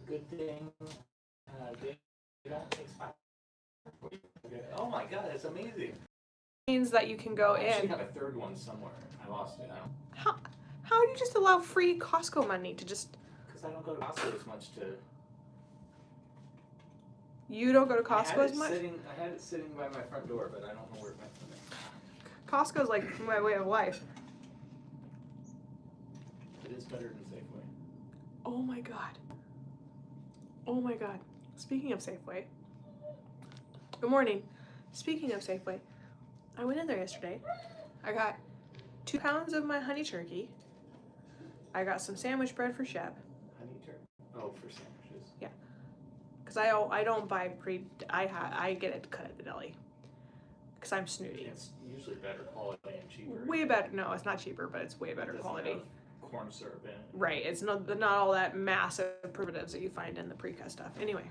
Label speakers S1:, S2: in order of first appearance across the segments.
S1: good thing they don't expire. Oh my god, that's amazing.
S2: Means that you can go
S1: I actually
S2: in.
S1: have a third one somewhere. I lost it.
S2: How do you just allow free Costco money to just...
S1: Because I don't go to Costco as much to...
S2: You don't go to Costco as much?
S1: I had it sitting by my front door, but I don't know where it went from there.
S2: Costco's like my way of life.
S1: It is better than Safeway.
S2: Oh my god. Oh my god. Speaking of Safeway. Good morning. Speaking of Safeway, I went in there yesterday. I got 2 pounds of my honey turkey. I got some sandwich bread for Shep.
S1: Honey turkey? Oh, for sandwiches.
S2: Yeah. Because I don't buy I get it cut at the deli. Because I'm snooty.
S1: It's usually better quality and cheaper.
S2: Way better. No, it's not cheaper, but it's way better quality.
S1: Have corn syrup in it.
S2: Right. It's not all that massive preservatives that you find in the pre-cut stuff. Anyway,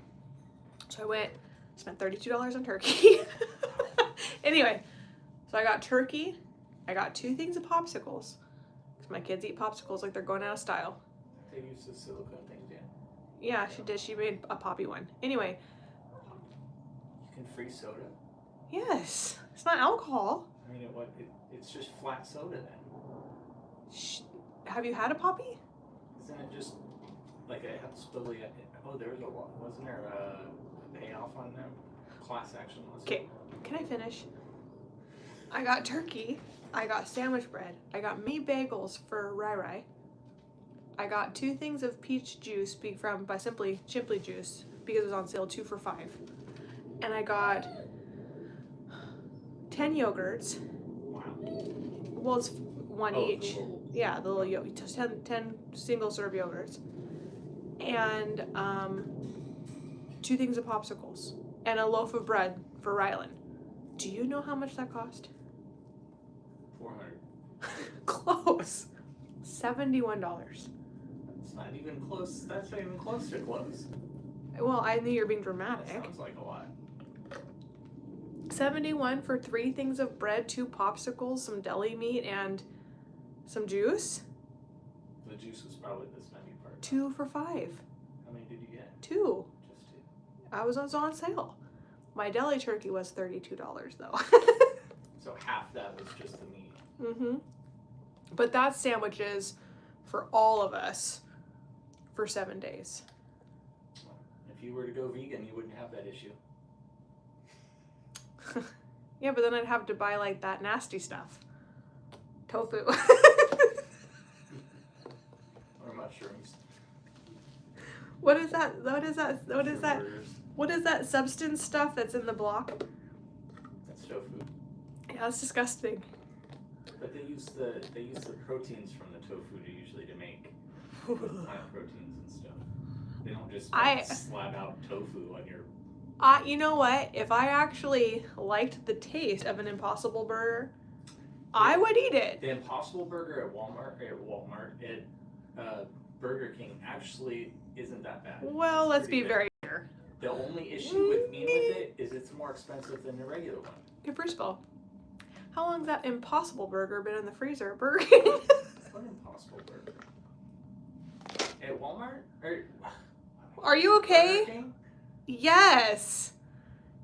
S2: so I went, spent $32 on turkey. Anyway, so I got turkey. I got 2 things of popsicles. Because my kids eat popsicles like they're going out of style.
S1: They use the silicone things, yeah.
S2: Yeah, she did. She made a poppy one. Anyway.
S1: You can freeze soda?
S2: Yes. It's not alcohol.
S1: I mean, it's just flat soda then.
S2: Have you had a poppy?
S1: Isn't it just like I have supposedly? Oh, there was wasn't there a payoff on them? Class action lawsuit.
S2: Okay, can I finish? I got turkey. I got sandwich bread. I got mini bagels for Rai. I got 2 things of peach juice by Simply Juice because it was on sale 2 for $5. And I got 10 yogurts.
S1: Wow.
S2: Well, it's 1 each. Yeah, the little 10 single serve yogurts. And 2 things of popsicles. And a loaf of bread for Rylan. Do you know how much that cost?
S1: $400.
S2: Close. $71.
S1: That's not even close. That's not even close to close.
S2: Well, I knew you were being dramatic.
S1: That sounds like a lot.
S2: 71 for 3 things of bread, 2 popsicles, some deli meat, and some juice.
S1: The juice was probably the spendy part.
S2: 2 for $5.
S1: How many did you get?
S2: 2.
S1: Just 2.
S2: I was on sale. My deli turkey was $32 though.
S1: So half that was just the meat.
S2: Mm-hmm. But that's sandwiches for all of us for 7 days.
S1: If you were to go vegan, you wouldn't have that issue.
S2: Yeah, but then I'd have to buy like that nasty stuff. Tofu.
S1: Or mushrooms.
S2: What is that substance stuff that's in the block?
S1: That's tofu.
S2: Yeah, that's disgusting.
S1: But they use the proteins from the tofu to make plant proteins and stuff. They don't just slap out tofu on your...
S2: You know what? If I actually liked the taste of an Impossible Burger, I would eat it.
S1: The Impossible Burger at Burger King actually isn't that bad.
S2: Well, let's be very clear.
S1: The only issue with me with it is it's more expensive than the regular one.
S2: Okay, first of all, how long's that Impossible Burger been in the freezer at Burger King?
S1: What Impossible Burger? At Walmart?
S2: Are you okay?
S1: Burger King?
S2: Yes.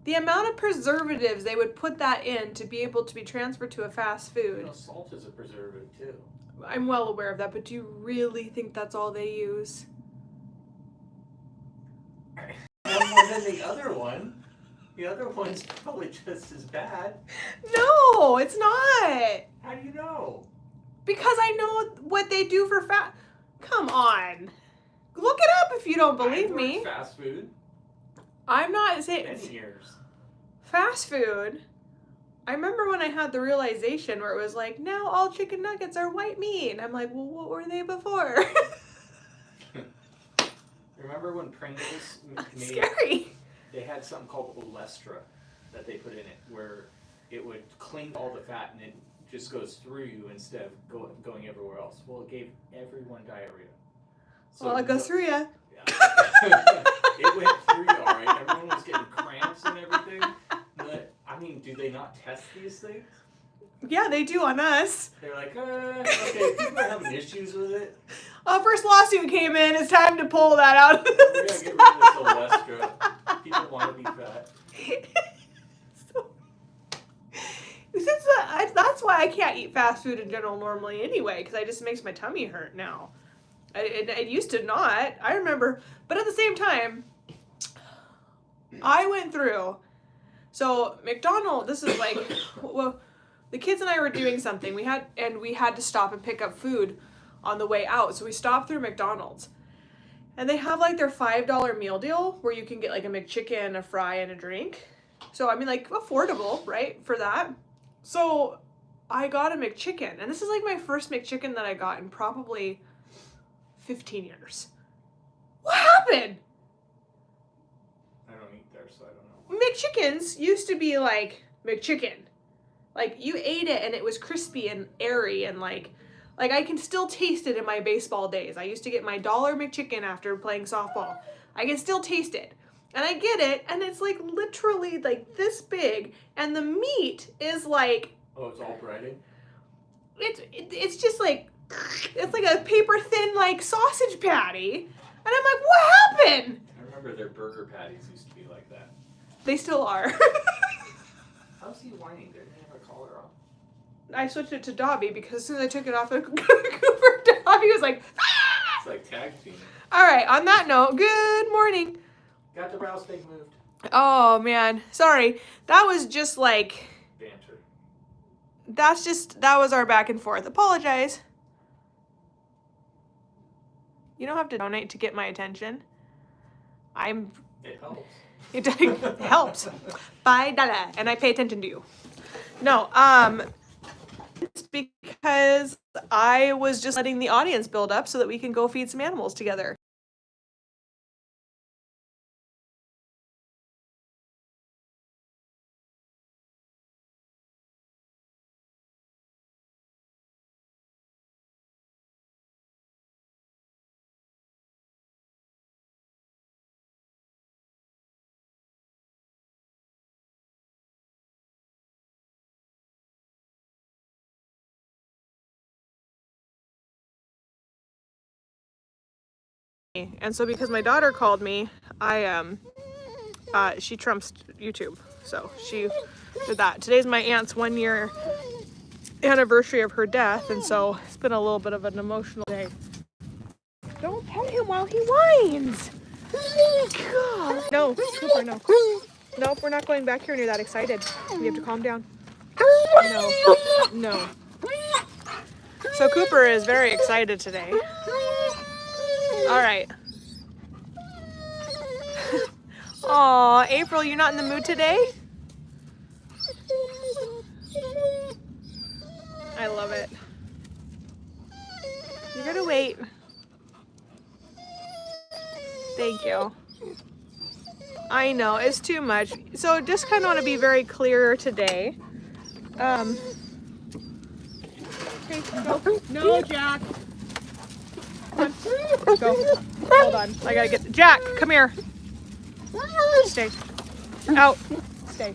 S2: The amount of preservatives they would put that in to be able to be transferred to a fast food.
S1: You know, salt is a preservative too.
S2: I'm well aware of that, but do you really think that's all they use?
S1: One more than the other one. The other one's probably just as bad.
S2: No, it's not.
S1: How do you know?
S2: Because I know what they do for Come on. Look it up if you don't believe me.
S1: Fast food.
S2: I'm not saying...
S1: Many years.
S2: Fast food. I remember when I had the realization where it was like, now all chicken nuggets are white meat. And I'm like, well, what were they before?
S1: Remember when Pringles made...
S2: Scary.
S1: They had something called Olestra that they put in it where it would clean all the fat and it just goes through you instead of going everywhere else. Well, it gave everyone diarrhea. So
S2: well, it goes through you.
S1: Yeah. It went through you, all right. Everyone was getting cramps and everything. But, I mean, do they not test these things?
S2: Yeah, they do on us.
S1: They're like, okay, people are having issues with it.
S2: First lawsuit came in. It's time to pull that out of
S1: We're
S2: the
S1: gonna get rid of this Olestra. People want to be fat.
S2: That's why I can't eat fast food in general normally anyway, because it just makes my tummy hurt now. It used to not. I remember, but at the same time, I went through. So McDonald's. This is like, well, the kids and I were doing something. We had to stop and pick up food on the way out. So we stopped through McDonald's, and they have like their $5 meal deal where you can get like a McChicken, a fry, and a drink. So I mean, like affordable, right, for that. So I got a McChicken, and this is like my first McChicken that I got in probably 15 years. What happened?
S1: I don't eat there, so I don't know.
S2: McChickens used to be like McChicken. Like you ate it and it was crispy and airy and like I can still taste it in my baseball days. I used to get my $1 McChicken after playing softball. I can still taste it. And I get it, and it's like literally like this big, and the meat is like...
S1: Oh, it's all breaded?
S2: It's just like, it's like a paper thin like sausage patty. And I'm like, what happened?
S1: I remember their burger patties used to be like that.
S2: They still are.
S1: How's he whining? Didn't he have a collar on?
S2: I switched it to Dobby because as soon as I took it off, Cooper Dobby was like, ah!
S1: It's like tag team.
S2: All right, on that note, good morning.
S1: Got the brow steak moved.
S2: Oh, man. Sorry. That was just like...
S1: Banter.
S2: That was our back and forth. Apologize. You don't have to donate to get my attention.
S1: It helps.
S2: It helps. $5, and I pay attention to you. No, it's because I was just letting the audience build up so that we can go feed some animals together. And so because my daughter called me, she trumps YouTube. So she did that. Today's my aunt's 1-year anniversary of her death, and so it's been a little bit of an emotional day. Don't pet him while he whines. God. No, Cooper, no. Nope, we're not going back here near that excited. We have to calm down. No. So Cooper is very excited today. All right. Aw, April, you're not in the mood today? I love it. You're gonna wait. Thank you. I know, it's too much. So just kind of want to be very clear today. Okay, go. No, Jack. Come on. Go. Hold on. I gotta get... Jack, come here. Stay. Out. Stay.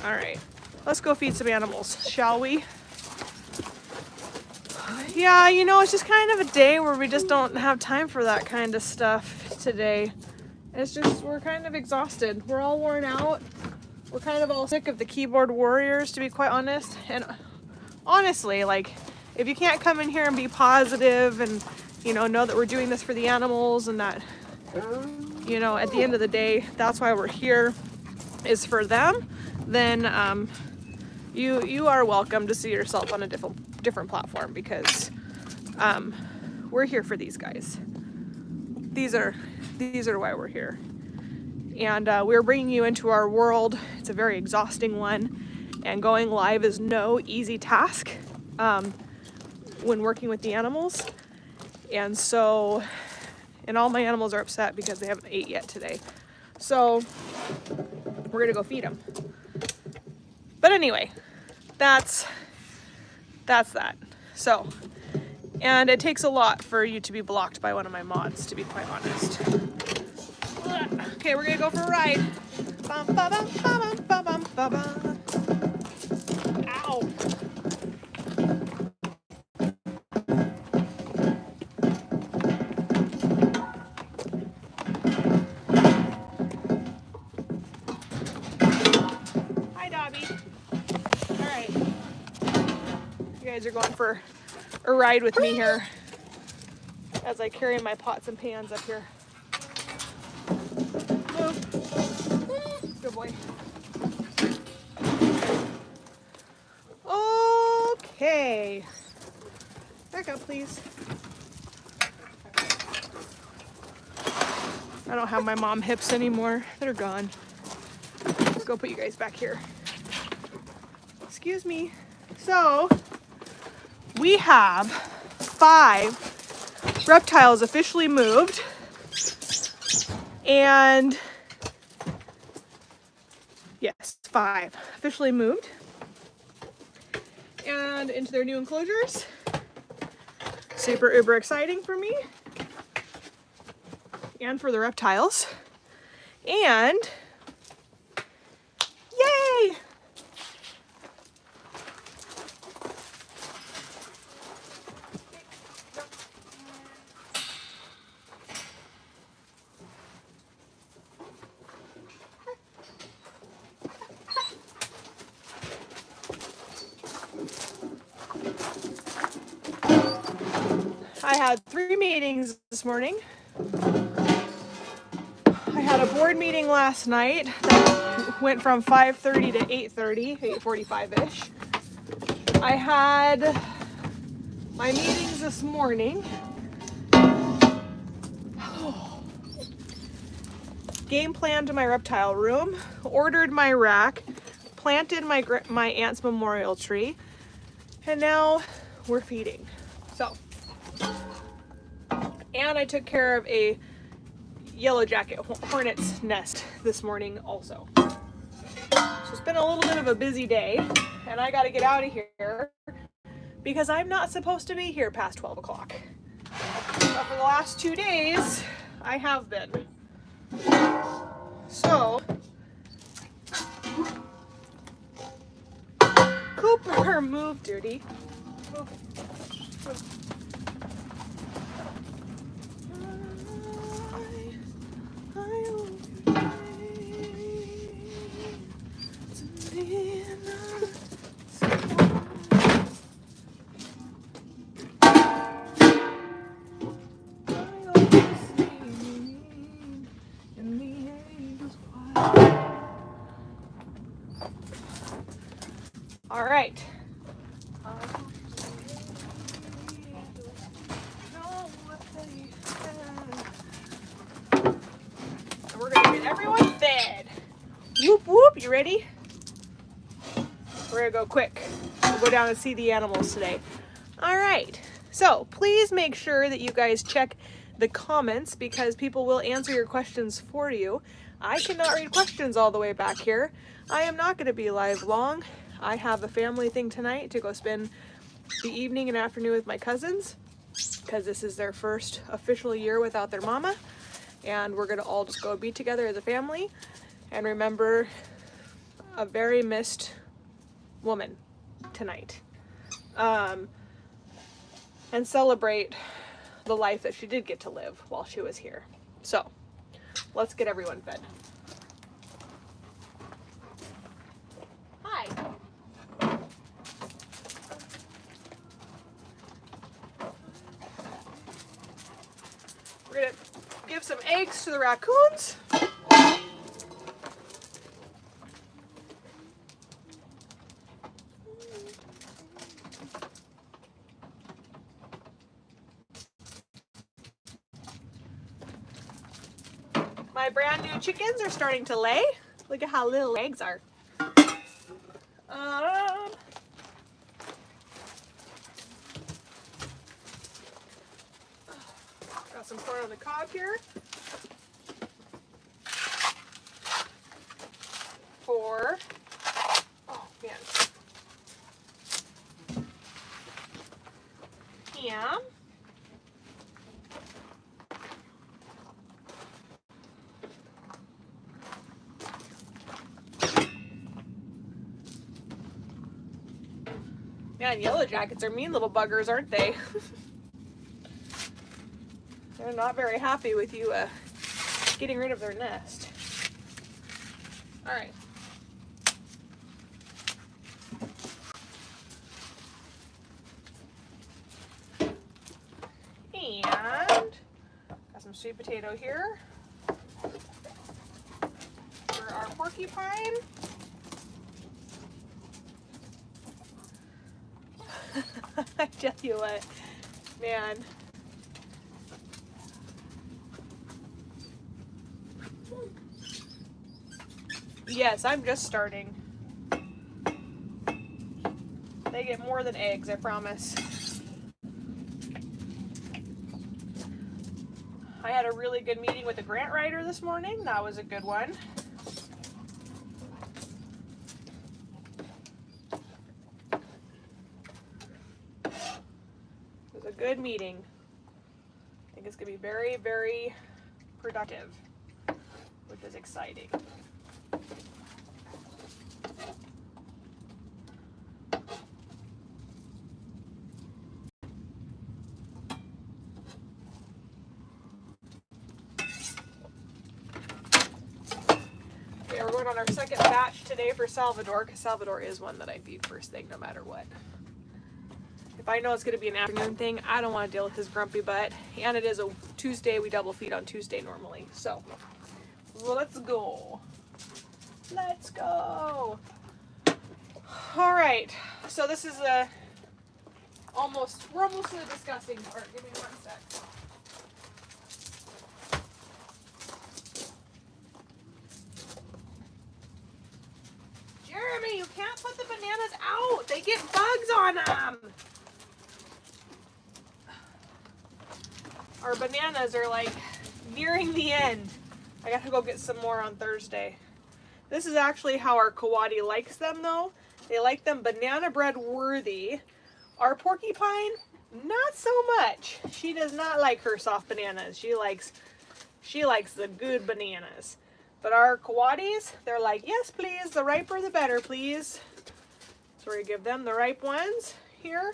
S2: Alright. Let's go feed some animals, shall we? Yeah, you know, it's just kind of a day where we just don't have time for that kind of stuff today. It's just, we're kind of exhausted. We're all worn out. We're kind of all sick of the keyboard warriors, to be quite honest. And honestly, like, if you can't come in here and be positive and, you know that we're doing this for the animals and that, you know, at the end of the day, that's why we're here, is for them, then you are welcome to see yourself on a different platform, because we're here for these guys. These are why we're here. And we're bringing you into our world. It's a very exhausting one, and going live is no easy task when working with the animals. And so, and all my animals are upset because they haven't ate yet today. So we're gonna go feed them. But anyway, that's that. So, and it takes a lot for you to be blocked by one of my mods, to be quite honest. Okay, we're gonna go for a ride. Bum, ba, bum, ba, bum, ba, bum, ba, bum. Ow. Hi, Dobby. All right. You guys are going for a ride with me here as I carry my pots and pans up here. Move. Good boy. Okay. Back up, please. I don't have my mom hips anymore. They're gone. Let's go put you guys back here. Excuse me. So, we have 5 reptiles officially moved. And yes, 5 officially moved. And into their new enclosures. Super uber exciting for me. And for the reptiles. And yay! I had 3 meetings this morning. I had a board meeting last night that went from 5:30 to 8:30, 8:45-ish. I had my meetings this morning. Game planned my reptile room, ordered my rack, planted my aunt's memorial tree, and now we're feeding. So, and I took care of a yellow jacket hornet's nest this morning also. So it's been a little bit of a busy day, and I got to get out of here because I'm not supposed to be here past 12 o'clock. But for the last 2 days, I have been. So, Cooper, move, duty. Move. Move. All right. And we're gonna get everyone fed. Whoop whoop, you ready? We're gonna go quick. We'll go down and see the animals today. All right, so please make sure that you guys check the comments because people will answer your questions for you. I cannot read questions all the way back here. I am not gonna be live long. I have a family thing tonight to go spend the evening and afternoon with my cousins because this is their first official year without their mama. And we're gonna all just go be together as a family and remember a very missed woman tonight. And celebrate the life that she did get to live while she was here. So, let's get everyone fed. Hi. We're gonna give some eggs to the raccoons. My brand new chickens are starting to lay. Look at how little eggs are. Got some corn on the cob here. For, oh man, ham. Yeah, and yellow jackets are mean little buggers, aren't they? They're not very happy with you getting rid of their nest. All right. And got some sweet potato here for our porcupine. I tell you what, man. Yes, I'm just starting. They get more than eggs, I promise. I had a really good meeting with a grant writer this morning. That was a good one. It was a good meeting. I think it's going to be very, very productive, which is exciting. Okay, we're going on our second batch today for Salvador, because Salvador is one that I feed first thing no matter what. If I know it's going to be an afternoon thing, I don't want to deal with his grumpy butt. And it is a Tuesday. We double feed on Tuesday normally. So, let's go. Let's go. All right. So this is we're almost to the discussing part. Give me 1 sec. Jeremy, you can't put the bananas out. They get bugs on them. Our bananas are like nearing the end. I gotta go get some more on Thursday. This is actually how our coati likes them though. They like them banana bread worthy. Our porcupine, not so much. She does not like her soft bananas. She likes the good bananas. But our coatis, they're like, yes please, the riper the better please. So we're gonna give them the ripe ones here.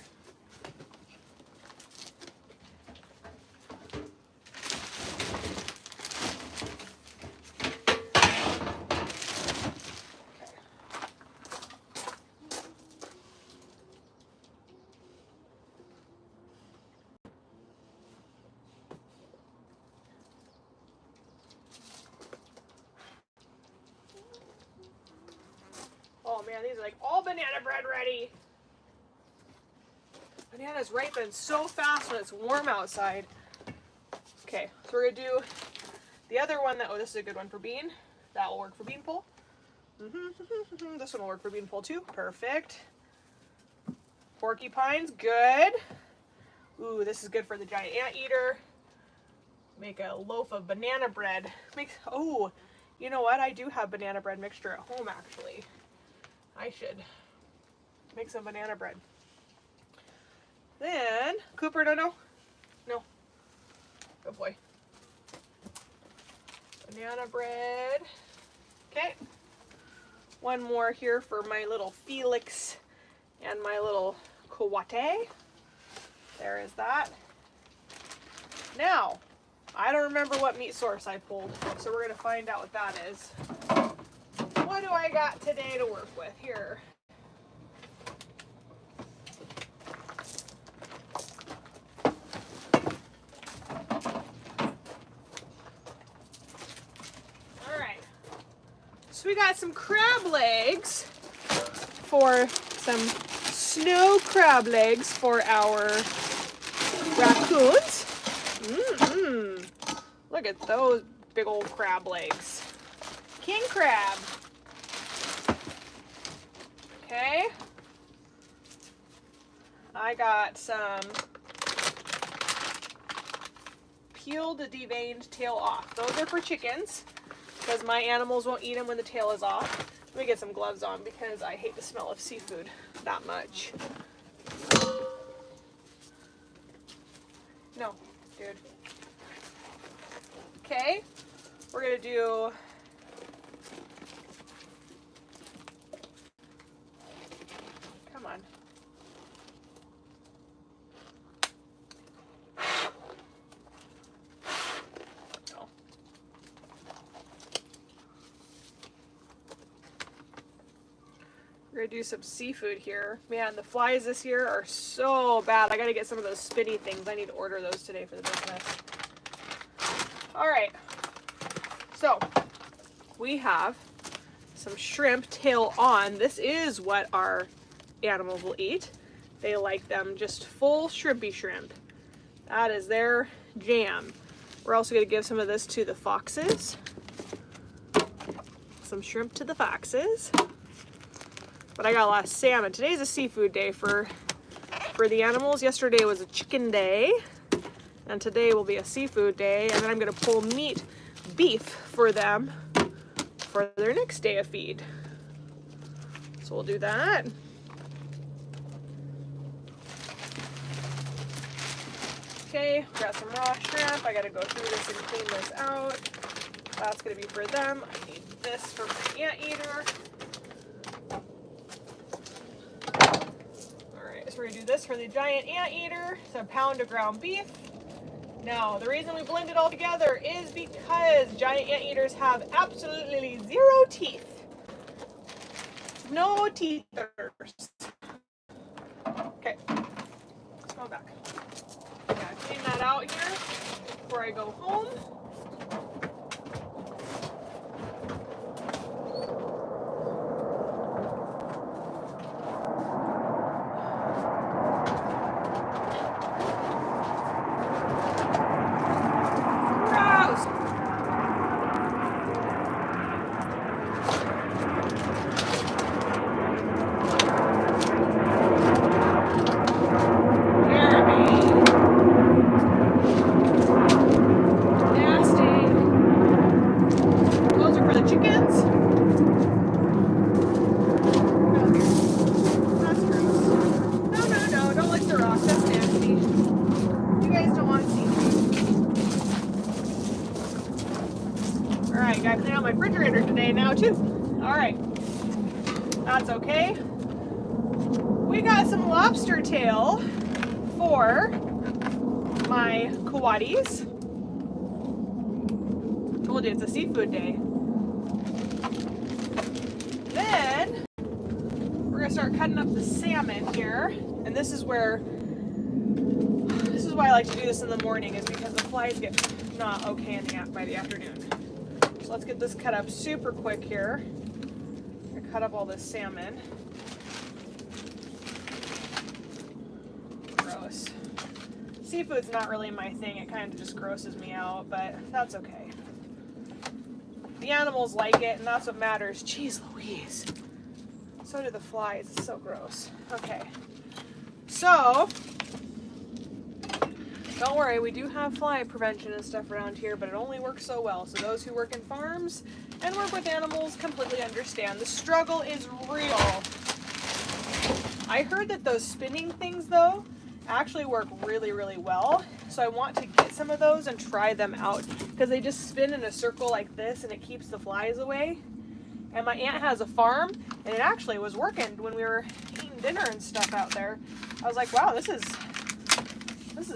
S2: Oh man, these are like all banana bread ready. Bananas ripen so fast when it's warm outside. Okay, so we're gonna do the other one oh, this is a good one for bean. That will work for beanpole. This one will work for beanpole too. Perfect. Porcupines, good. Ooh, this is good for the giant anteater. Make a loaf of banana bread. Oh, you know what? I do have banana bread mixture at home actually. I should make some banana bread. Then, Cooper, no. Good boy. Banana bread. Okay. One more here for my little Felix and my little coati. There is that. Now, I don't remember what meat source I pulled, so we're going to find out what that is. What do I got today to work with here? All right. So we got some crab legs for some snow crab legs for our raccoons. Look at those big old crab legs. King crab. Okay. I got some peeled deveined tail off. Those are for chickens because my animals won't eat them when the tail is off. Let me get some gloves on because I hate the smell of seafood that much. No, dude. Okay, we're gonna do come on. We're gonna do some seafood here. Man, the flies this year are so bad. I gotta get some of those spinny things. I need to order those today for the business. All right, so we have some shrimp tail on. This is what our animals will eat. They like them just full shrimpy shrimp. That is their jam. We're also gonna give some of this to the foxes. Some shrimp to the foxes. But I got a lot of salmon. Today's a seafood day for the animals. Yesterday was a chicken day, and today will be a seafood day. And then I'm gonna pull beef for them for their next day of feed. So we'll do that. Okay, got some raw shrimp. I gotta go through this and clean this out. That's gonna be for them. I need this for my anteater. So we're gonna do this for the giant anteater. It's a pound of ground beef. Now, the reason we blend it all together is because giant anteaters have absolutely 0 teeth. No teethers. Okay, let's go back. I gotta clean that out here before I go home. Gotta clean out my refrigerator today now too. All right, that's okay. We got some lobster tail for my coatis. Told you it's a seafood day. Then we're gonna start cutting up the salmon here, and this is why I like to do this in the morning, is because the flies get not okay by the afternoon. So let's get this cut up super quick here. I'm gonna cut up all this salmon. Gross. Seafood's not really my thing. It kind of just grosses me out, but that's okay. The animals like it, and that's what matters. Jeez Louise. So do the flies. It's so gross. Okay. So, don't worry, we do have fly prevention and stuff around here, but it only works so well. So those who work in farms and work with animals completely understand. The struggle is real. I heard that those spinning things, though, actually work really, really well. So I want to get some of those and try them out, because they just spin in a circle like this and it keeps the flies away. And my aunt has a farm, and it actually was working when we were eating dinner and stuff out there. I was like, wow, this is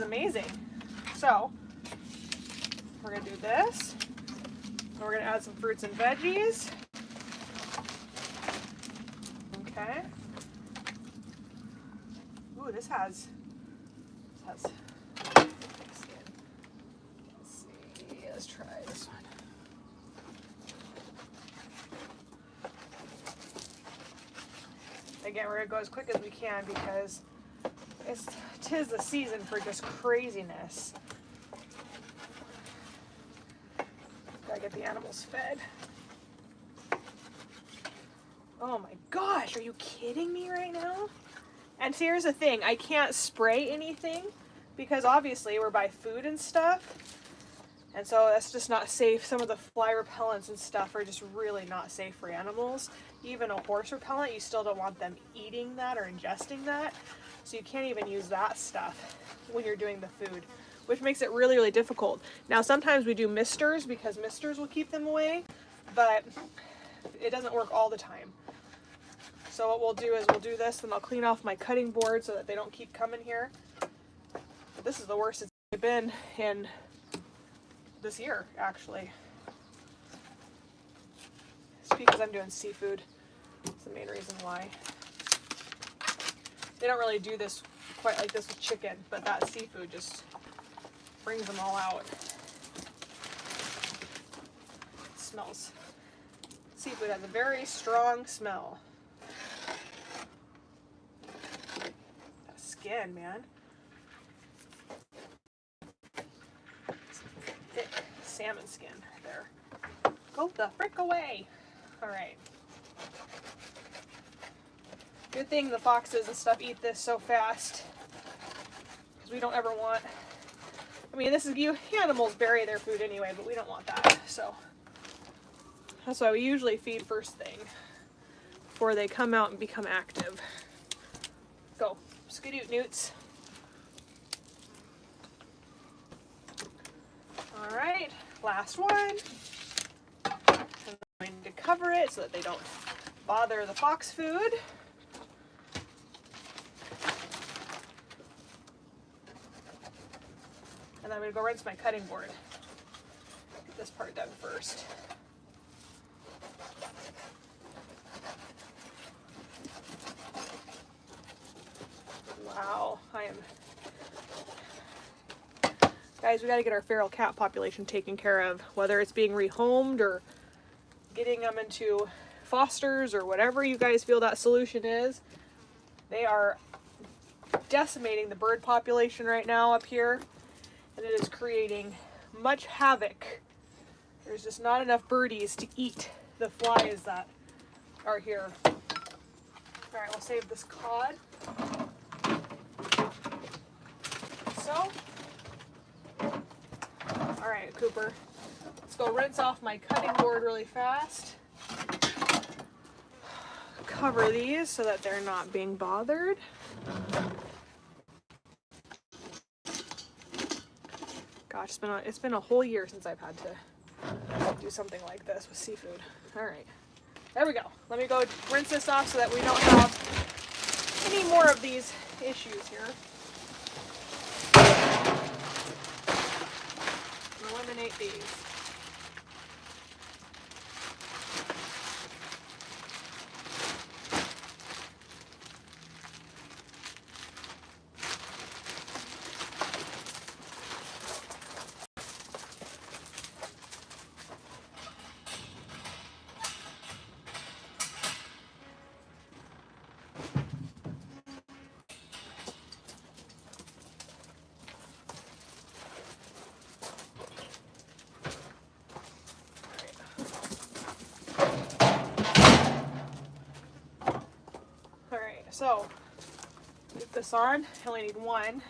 S2: amazing. So we're gonna do this. And we're gonna add some fruits and veggies. Okay. Ooh, this has skin. Let's see. Let's try this one. Again, we're gonna go as quick as we can because tis the season for just craziness. Gotta get the animals fed. Oh my gosh, are you kidding me right now? And see, here's the thing, I can't spray anything because obviously we're by food and stuff. And so that's just not safe. Some of the fly repellents and stuff are just really not safe for animals. Even a horse repellent, you still don't want them eating that or ingesting that. So you can't even use that stuff when you're doing the food, which makes it really, really difficult. Now, sometimes we do misters because misters will keep them away, but it doesn't work all the time. So what we'll do is we'll do this, and I'll clean off my cutting board so that they don't keep coming here. But this is the worst it's been in this year, actually. It's because I'm doing seafood. That's the main reason why. They don't really do this quite like this with chicken, but that seafood just brings them all out. It smells. Seafood has a very strong smell. That skin, man. Thick salmon skin there. Go the frick away. All right. Good thing the foxes and stuff eat this so fast, because we don't ever want, I mean, this is, you animals bury their food anyway, but we don't want that. So that's why we usually feed first thing before they come out and become active. Go, skedoot newts. All right, last one. I'm going to cover it so that they don't bother the fox food. And then I'm going to go rinse my cutting board. Get this part done first. Wow, Guys, we got to get our feral cat population taken care of, whether it's being rehomed or getting them into fosters or whatever you guys feel that solution is. They are decimating the bird population right now up here, and it is creating much havoc. There's just not enough birdies to eat the flies that are here. All right, we'll save this cod. So, all right, Cooper, let's go rinse off my cutting board really fast. Cover these so that they're not being bothered. Gosh, it's been a whole year since I've had to do something like this with seafood. All right, there we go. Let me go rinse this off so that we don't have any more of these issues here. Eliminate these. So, get this on. I only need one.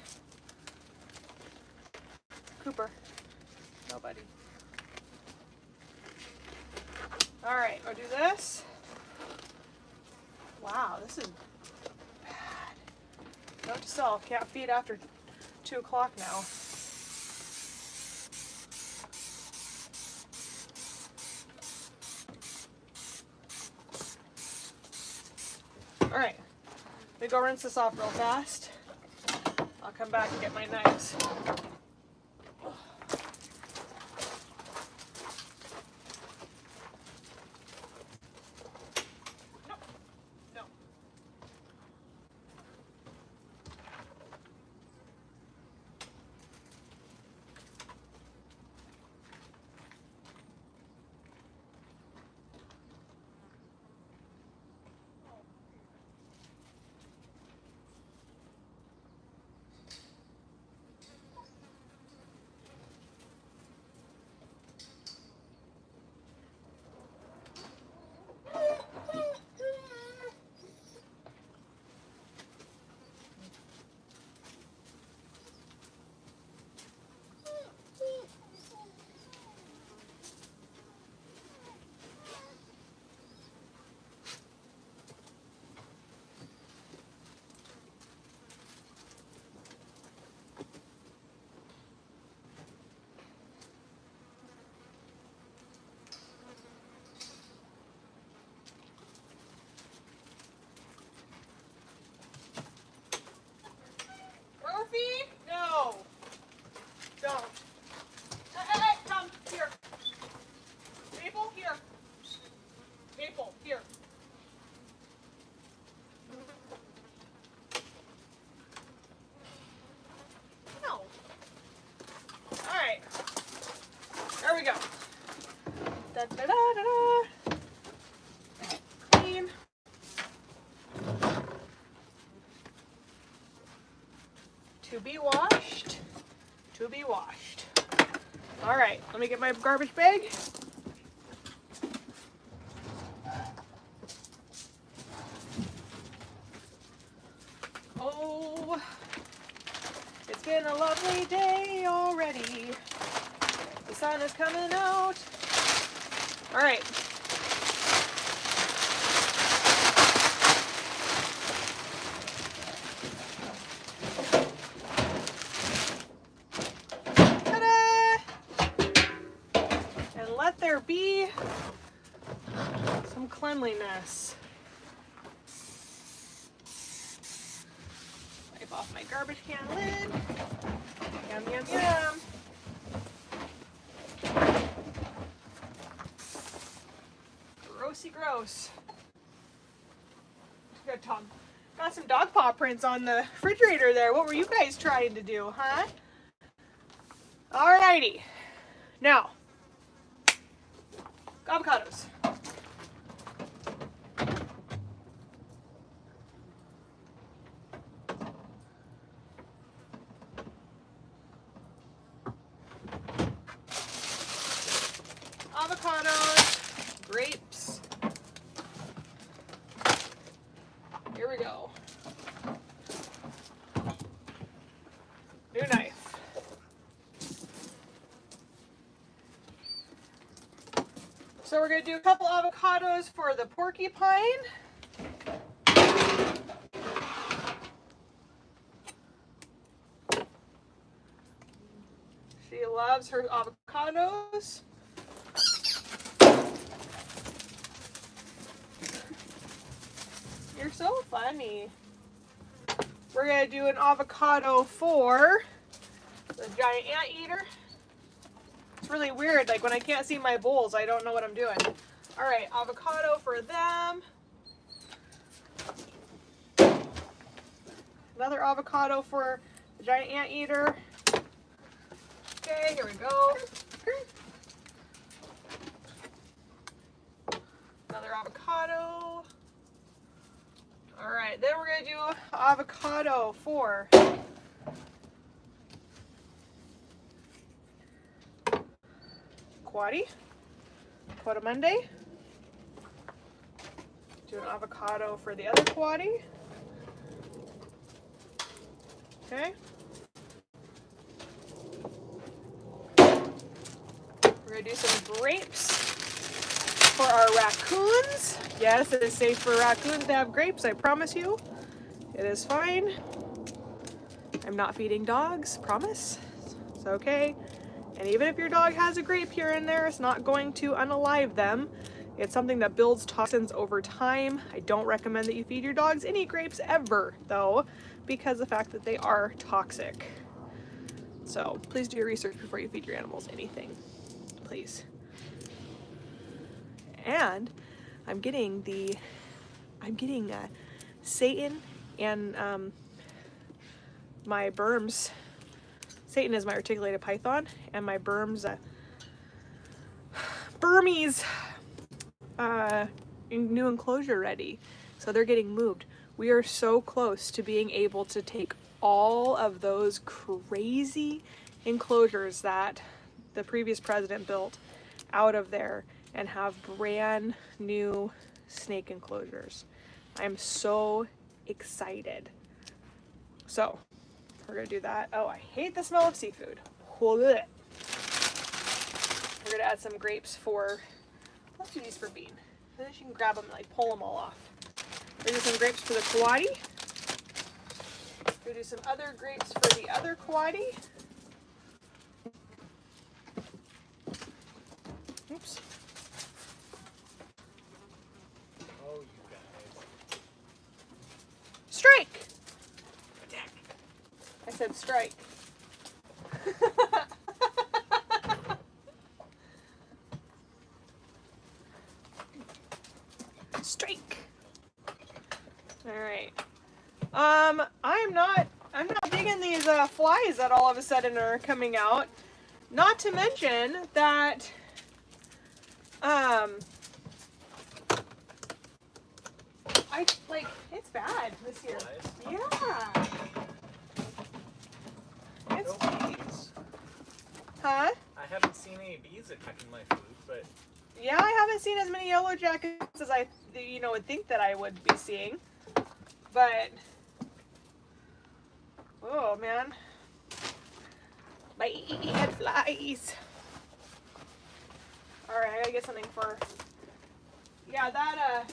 S2: Cooper. Nobody. Alright, I'll do this. Wow, this is bad. Note to self, can't feed after 2 o'clock now. Alright. Let me go rinse this off real fast. I'll come back and get my knives. No. All right, let me get my garbage bag. Oh, it's been a lovely day already. The sun is coming out. All right. There be some cleanliness. Wipe off my garbage can lid. Yum, yum, yum. Grossy gross. Got some dog paw prints on the refrigerator there. What were you guys trying to do, huh? Alrighty. Now, avocados. Avocados, grapes. Here we go. New knife. So we're going to do a couple avocados for the porcupine. She loves her avocados. You're so funny. We're going to do an avocado for the giant anteater. It's really weird, like when I can't see my bowls, I don't know what I'm doing. All right, avocado for them. Another avocado for the giant anteater. Okay, here we go. Another avocado. All right, then we're gonna do avocado for Monday. Do an avocado for the other quaddy. Okay. We're gonna do some grapes for our raccoons. Yes, it is safe for raccoons to have grapes, I promise you. It is fine. I'm not feeding dogs, promise. It's okay. And even if your dog has a grape here and there, it's not going to unalive them. It's something that builds toxins over time. I don't recommend that you feed your dogs any grapes ever, though, because of the fact that they are toxic. So please do your research before you feed your animals anything, please. And I'm getting Satan and my Burm's. Satan is my articulated python, and my Burm's Burmese new enclosure ready. So they're getting moved. We are so close to being able to take all of those crazy enclosures that the previous president built out of there and have brand new snake enclosures. I'm so excited. So we're gonna do that. Oh, I hate the smell of seafood. We're gonna add some grapes for, let's do these for Bean. And then she can grab them and like pull them all off. We're gonna do some grapes for the coati. We're gonna do some other grapes for the other coati. Oops.
S1: Oh, you guys.
S2: Strike! I said strike. Strike. All right. I'm not digging these flies that all of a sudden are coming out. Not to mention that it's bad this year. Yeah. It's
S1: No fleas.
S2: huh?
S1: I haven't seen any bees attacking my food, but
S2: yeah, I haven't seen as many yellow jackets as I, would think that I would be seeing. But, oh man, bad flies. All right, I gotta get something for. Yeah, that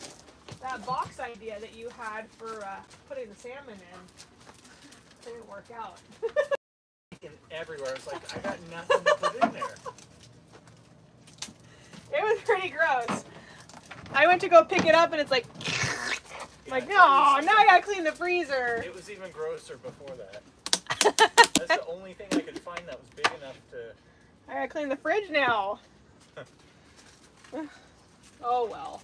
S2: box idea that you had for putting the salmon in didn't work out.
S1: everywhere. It's like I got nothing to put in there.
S2: It was pretty gross. I went to go pick it up and it's like,
S1: Yeah,
S2: no, now I gotta clean the freezer.
S1: It was even grosser before that. That's the only thing I could find that was big enough to.
S2: I gotta clean the fridge now. Oh well.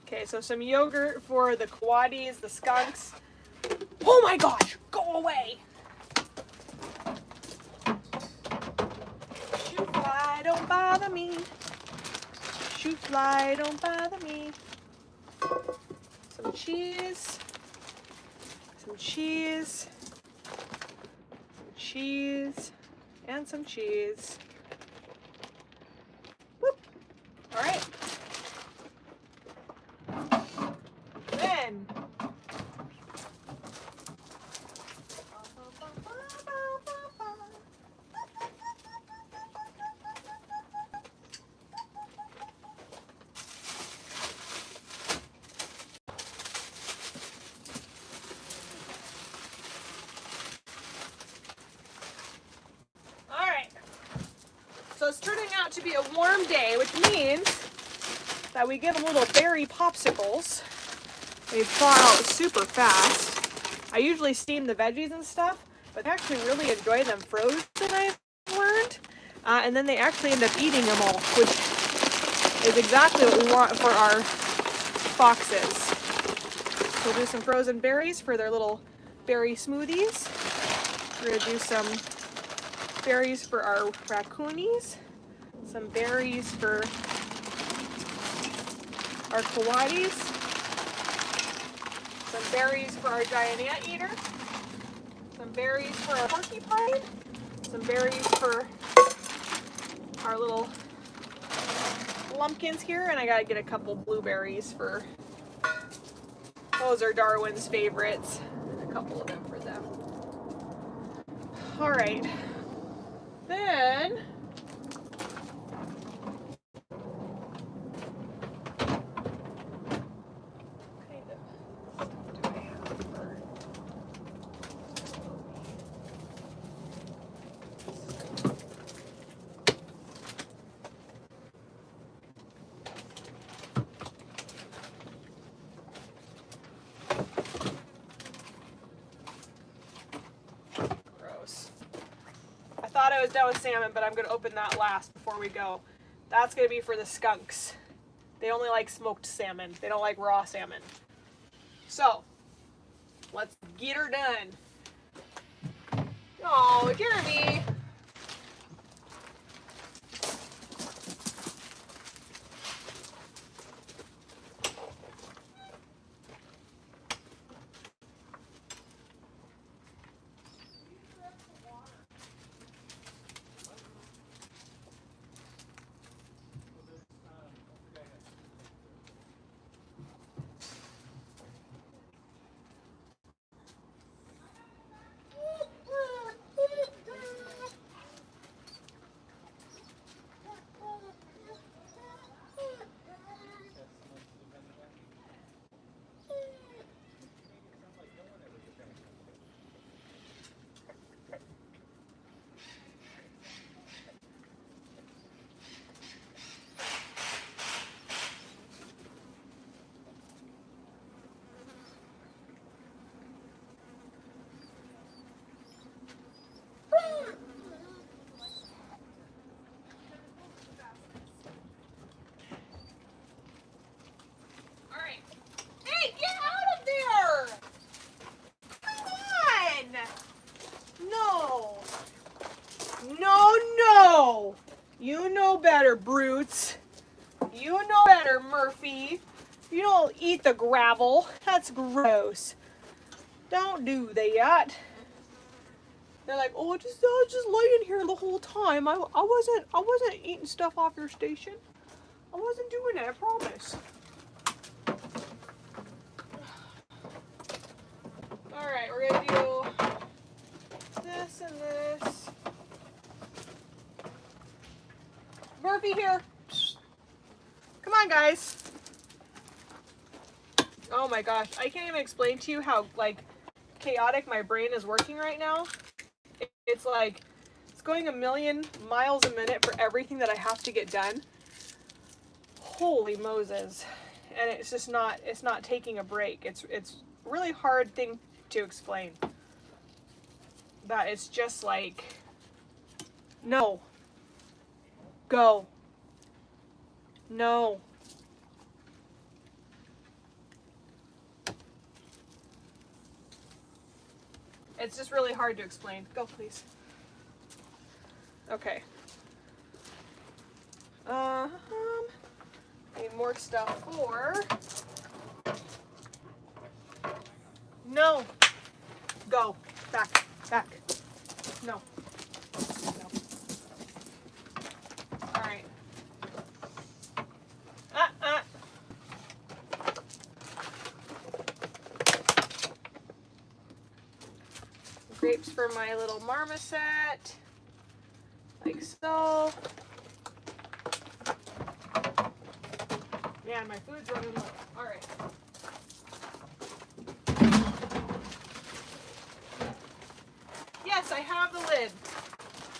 S2: Okay, so some yogurt for the coatis, the skunks. Oh my gosh, go away! Shoot fly, don't bother me. Shoot fly, don't bother me. Some cheese. Some cheese. Some cheese. And some cheese. Whoop. All right. Then. So it's turning out to be a warm day, which means that we get a little berry popsicles. They thaw out super fast. I usually steam the veggies and stuff, but I actually really enjoy them frozen, I've learned. And then they actually end up eating them all, which is exactly what we want for our foxes. So we'll do some frozen berries for their little berry smoothies. We're gonna do some berries for our raccoonies, some berries for our coatis, some berries for our giant anteater, some berries for our porcupine, some berries for our little lumpkins here, and I gotta get a couple blueberries for, those are Darwin's favorites, a couple of them for them. All right. Then I was done with salmon, but I'm going to open that last before we go. That's going to be for the skunks. They only like smoked salmon. They don't like raw salmon. So, let's get her done. Oh, Jeremy. No! You know better, brutes. You know better, Murphy. You don't eat the gravel. That's gross. Don't do that. They're like, oh, I was just laying here the whole time. I wasn't eating stuff off your station. I wasn't doing it, I promise. Alright, we're gonna do this and this. Murphy here. Come on, guys. Oh my gosh, I can't even explain to you how like chaotic my brain is working right now. It's like it's going a million miles a minute for everything that I have to get done. Holy Moses. And it's not taking a break. It's a really hard thing to explain. That it's just like, no. Go. No. It's just really hard to explain. Go, please. Okay. Need more stuff for... No. Go. Back. Back. No. No. All right. Grapes for my little marmoset. Like so. Man, my food's running low. All right. Yes, I have the lid.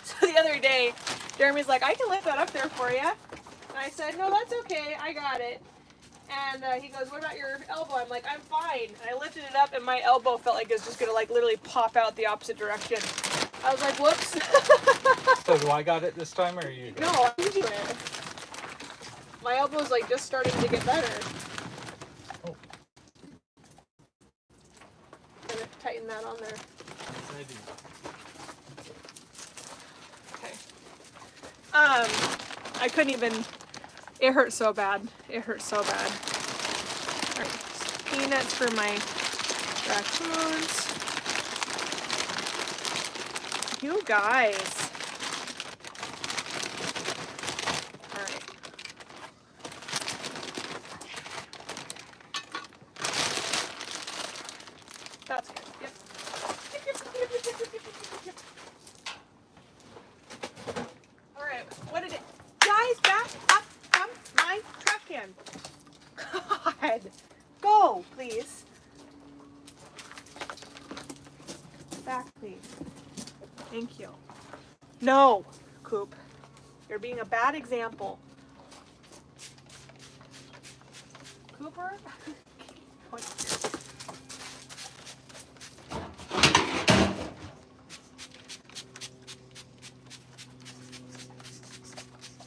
S2: So the other day, Jeremy's like, I can lift that up there for you. And I said, no, that's okay. I got it. And he goes, what about your elbow? I'm like, I'm fine. And I lifted it up, and my elbow felt like it was just going to, like, literally pop out the opposite direction. I was like, whoops.
S3: So do I got it this time, or you?
S2: No, I didn't do it. My elbow's, like, just starting to get better.
S3: Oh.
S2: Gonna tighten that on there. Okay. I couldn't even... It hurts so bad. It hurts so bad. All right, peanuts for my raccoons. You guys. All right. That's good. Yep. All right. What did it? Guys, back up from my trash can. God. Go, please. Back, please. Thank you. No, Coop. You're being a bad example. Cooper?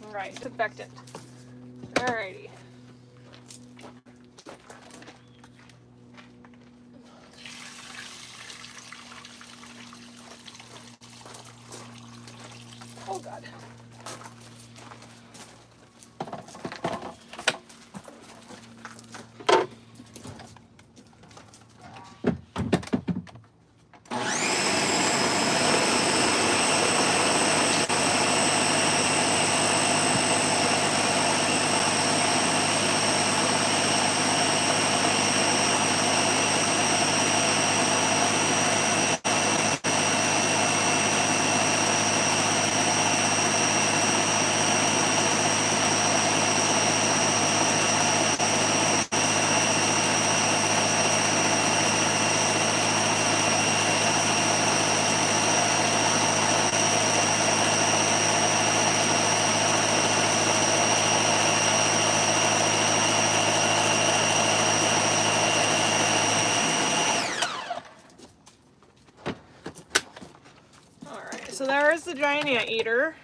S2: Alright, disinfectant. Alrighty. Oh God. So there's the giant anteater.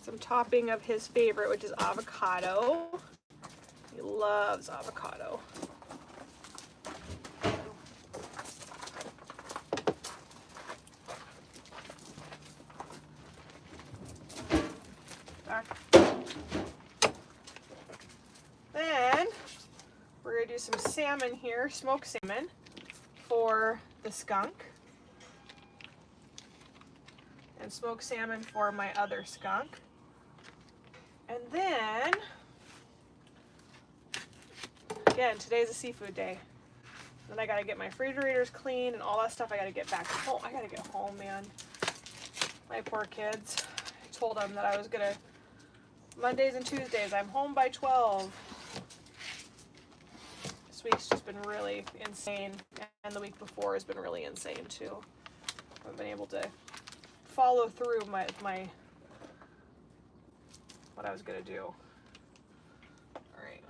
S2: Some topping of his favorite, which is avocado. He loves avocado. Back. Then do some salmon here, smoked salmon, for the skunk. And smoked salmon for my other skunk. And then, again, today's a seafood day. Then I gotta get my refrigerators clean and all that stuff. I gotta get back home. I gotta get home, man. My poor kids. I told them that I was gonna, Mondays and Tuesdays, I'm home by 12. This week's just been really insane. And the week before has been really insane too. I've been able to follow through my what I was gonna do. All right,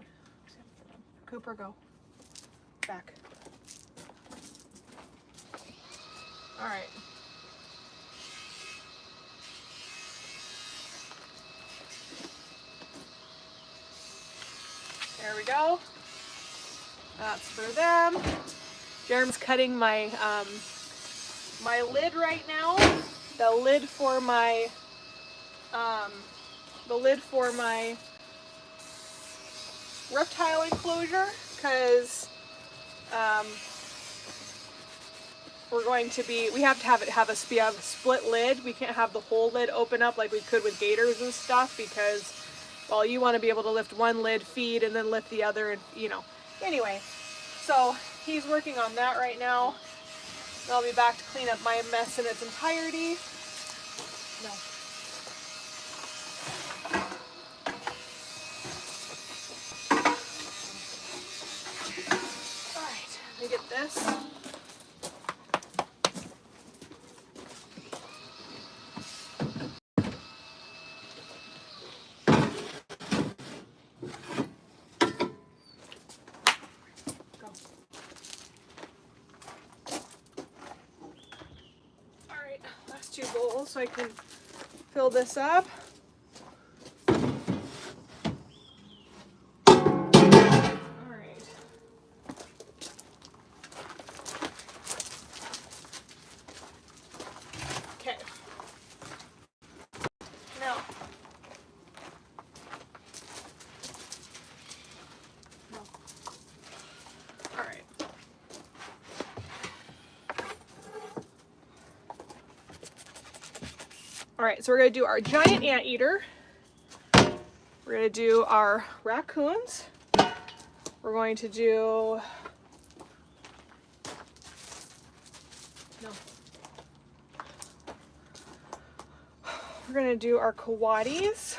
S2: Cooper, go back. All right. There we go. That's for them. Jerem's cutting my my lid right now. The lid for my reptile enclosure, because we have to have a split lid. We can't have the whole lid open up like we could with gators and stuff, because, well, you want to be able to lift one lid, feed, and then lift the other, and anyway, so he's working on that right now. I'll be back to clean up my mess in its entirety. No. All right, let me get this. Two bowls so I can fill this up. All right. Okay. Now. No. All right. All right, so we're gonna do our giant anteater. We're gonna do our raccoons. We're going to do, no. We're gonna do our coatis.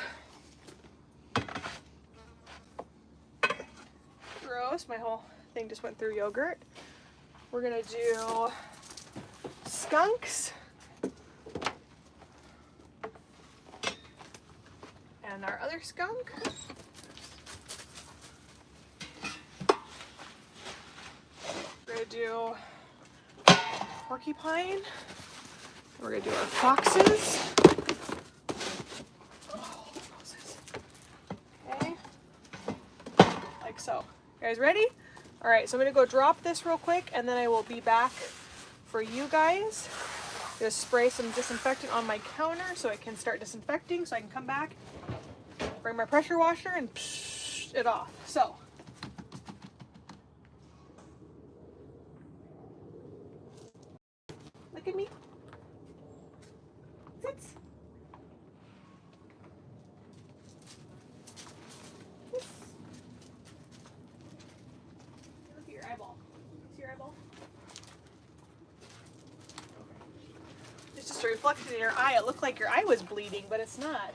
S2: Gross, my whole thing just went through yogurt. We're gonna do skunks. And our other skunk. We're gonna do porcupine. We're gonna do our foxes. Oh, okay, like so. You guys ready? All right, so I'm gonna go drop this real quick, and then I will be back for you guys. Just spray some disinfectant on my counter so it can start disinfecting, so I can come back, bring my pressure washer, and psh it off. So, look at me. Sit. Yes. Look at your eyeball. See your eyeball? It's just a reflection in your eye. It looked like your eye was bleeding, but it's not.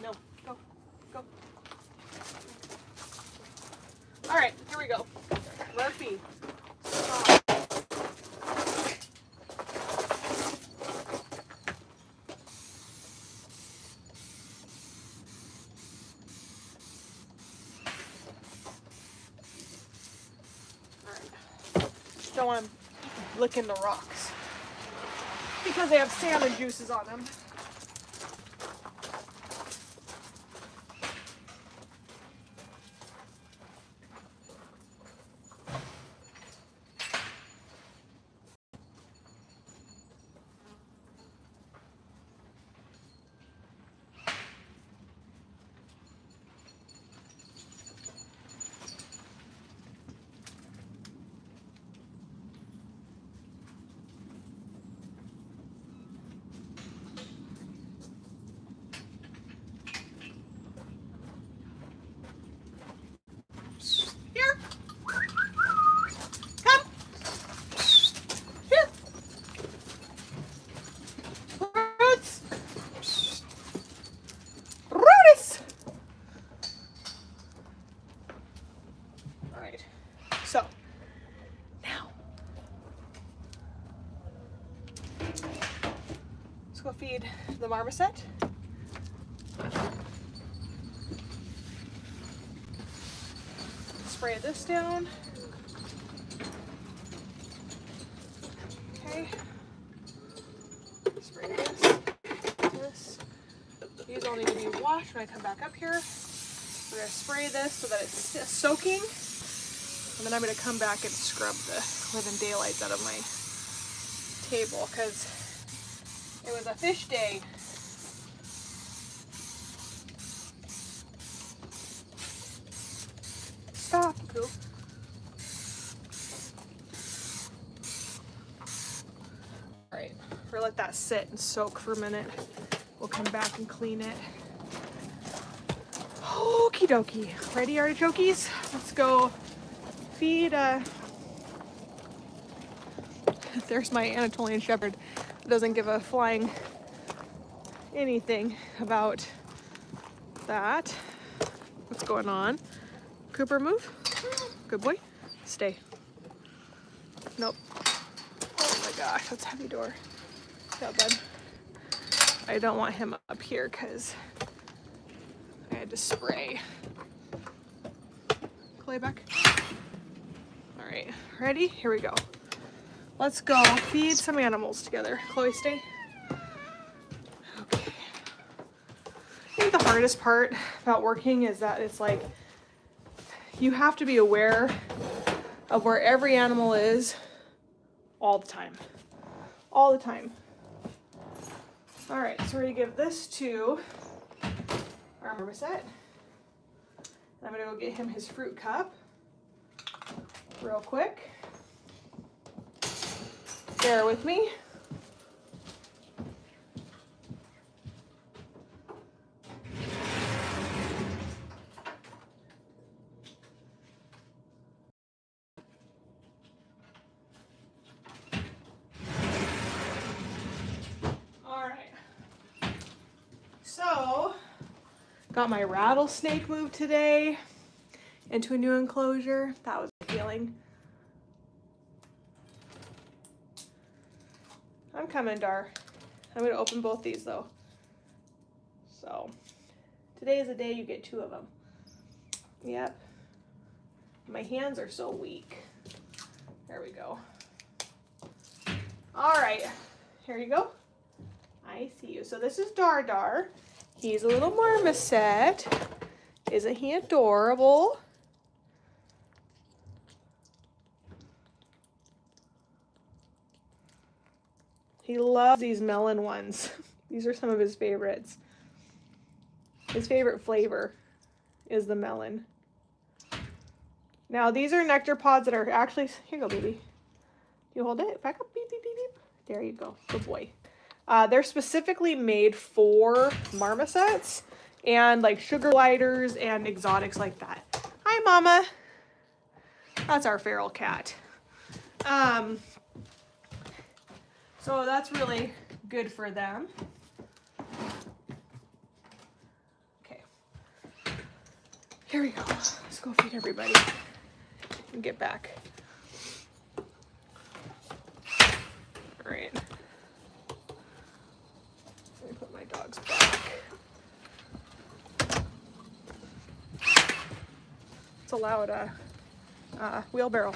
S2: No, go, go. All right, here we go. Murphy. Stop. All right. Just don't want them licking the rocks because they have salmon juices on them. right. So now let's go feed the marmoset. Spray this down. Okay. Spray this. These all need to be washed when I come back up here. We're gonna spray this so that it's soaking. And then I'm gonna come back and scrub the living daylights out of my table because it was a fish day. Stop, Coop. All right, we're gonna let that sit and soak for a minute. We'll come back and clean it. Okie dokie. Ready, artichokes? Let's go feed. There's my Anatolian Shepherd. Doesn't give a flying anything about that. What's going on? Cooper, move. Good boy. Stay. Nope. Oh my gosh, that's a heavy door. Yeah, bud. I don't want him up here because I had to spray. Clay back. All right, ready? Here we go. Let's go feed some animals together. Chloe, stay. Okay. I think the hardest part about working is that it's like you have to be aware of where every animal is all the time. All the time. All right, so we're gonna give this to our marmoset. I'm gonna go get him his fruit cup real quick. Bear with me. So, got my rattlesnake moved today into a new enclosure. That was a feeling. I'm coming, Dar. I'm gonna open both these though. So, today is the day you get 2 of them. Yep. My hands are so weak. There we go. All right, here you go. I see you. So this is Dar. He's a little marmoset. Isn't he adorable? He loves these melon ones. These are some of his favorites. His favorite flavor is the melon. Now these are nectar pods that are actually, here you go, baby. You hold it, back up, beep, beep, beep, beep. There you go, good boy. They're specifically made for marmosets and like sugar gliders and exotics like that. Hi, Mama. That's our feral cat. So that's really good for them. Okay. Here we go. Let's go feed everybody and get back. All right. Let me put my dogs back. It's a loud wheelbarrow.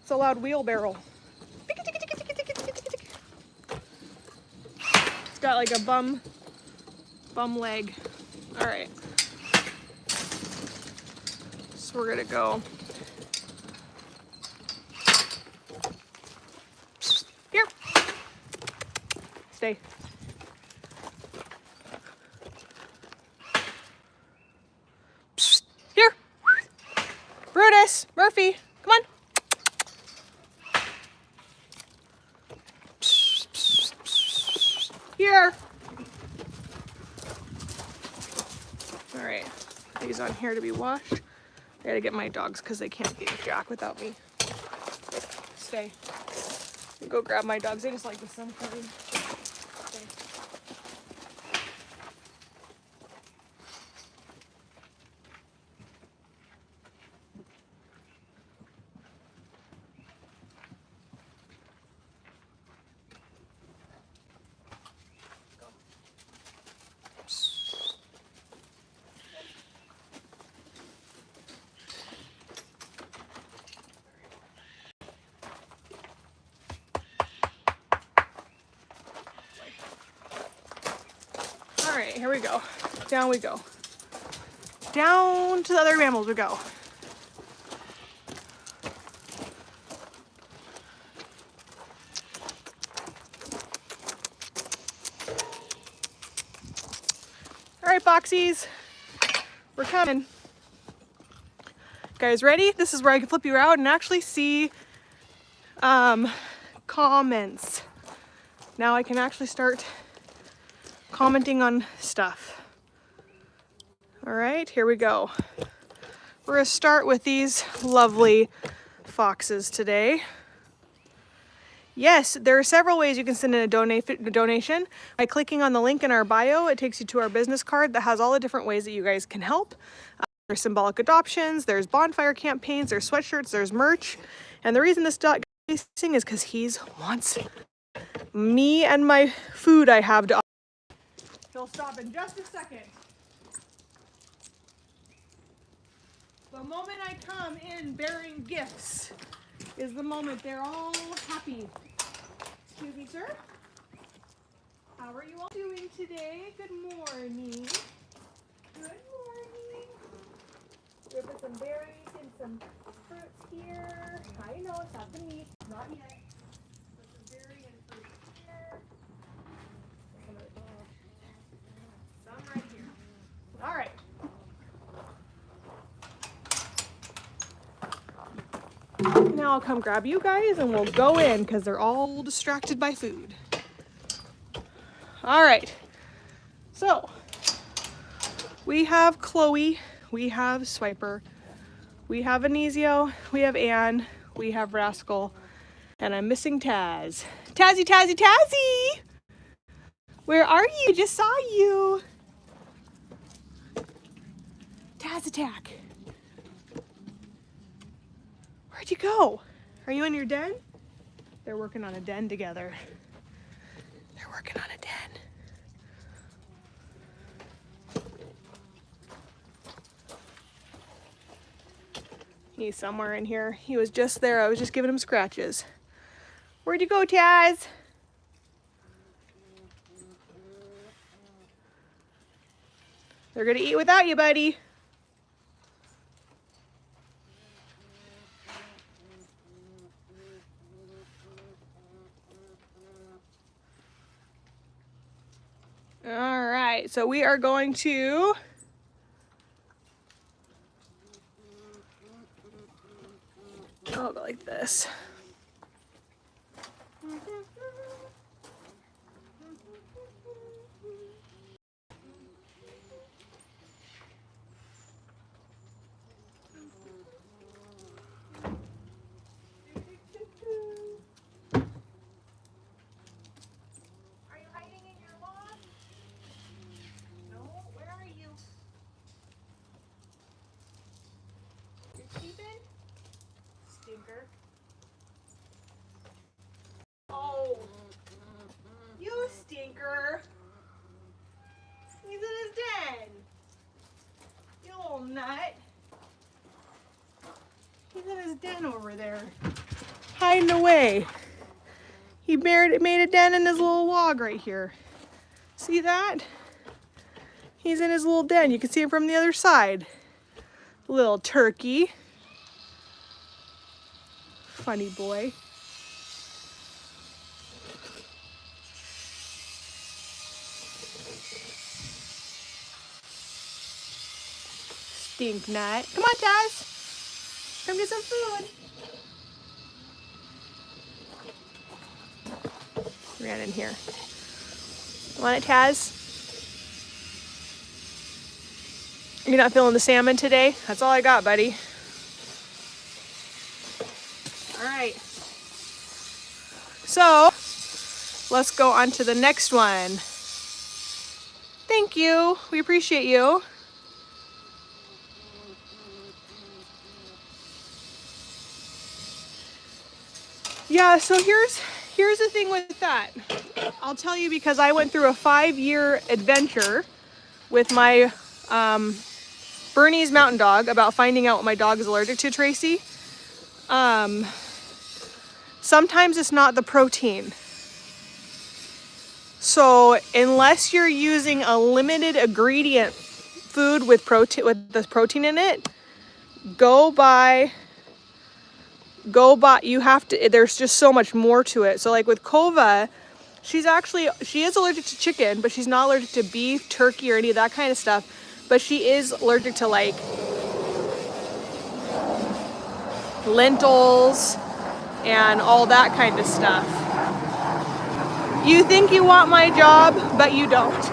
S2: It's a loud wheelbarrow. It's got like a bum leg. All right. So we're gonna go. Here. Stay. Here. Brutus, Murphy, come on. Here. All right, these on here to be washed. I gotta get my dogs because they can't be with Jack without me. Stay. Go grab my dogs. They just like the sun clean. Stay. right, here we go. Down we go. Down to the other mammals we go. All right, Foxies, we're coming. Guys, ready? This is where I can flip you out and actually see comments. Now I can actually start commenting on stuff. All right, here we go. We're gonna start with these lovely foxes today. Yes, there are several ways you can send in a donation. By clicking on the link in our bio, it takes you to our business card that has all the different ways that you guys can help. There's symbolic adoptions, there's bonfire campaigns, there's sweatshirts, there's merch. And the reason this dog is facing is because he wants me and my food I have to. He'll stop in just a second. The moment I come in bearing gifts is the moment they're all happy. Excuse me, sir. How are you all doing today? Good morning. Good morning. We put some berries and some fruits here. I know it's not gonna eat. Not yet. Put some berry and fruit here. Some right here. All right. Now I'll come grab you guys and we'll go in because they're all distracted by food. All right. So we have Chloe, we have Swiper, we have Anisio, we have Anne, we have Rascal, and I'm missing Taz. Tazzy, Tazzy, Tazzy! Where are you? Just saw you. Taz attack. Where'd you go? Are you in your den? They're working on a den together. They're working on a den. He's somewhere in here. He was just there. I was just giving him scratches. Where'd you go, Taz? They're gonna eat without you, buddy. All right, so we are going to I'll go like this. Oh, you stinker. He's in his den. You little nut. He's in his den over there, hiding away. He made a den in his little log right here. See that? He's in his little den. You can see him from the other side. Little turkey. Funny boy. Stink nut. Come on, Taz. Come get some food. Ran in here. Want it, Taz? You're not feeling the salmon today? That's all I got, buddy. All right. So, let's go on to the next one. Thank you. We appreciate you. Yeah, so here's the thing with that. I'll tell you because I went through a 5-year adventure with my Bernese mountain dog about finding out what my dog is allergic to, Tracy. Sometimes it's not the protein. So unless you're using a limited ingredient food with the protein in it, go buy, you have to, there's just so much more to it. So like with Kova, she is allergic to chicken, but she's not allergic to beef, turkey, or any of that kind of stuff. But she is allergic to like lentils and all that kind of stuff. You think you want my job, but you don't.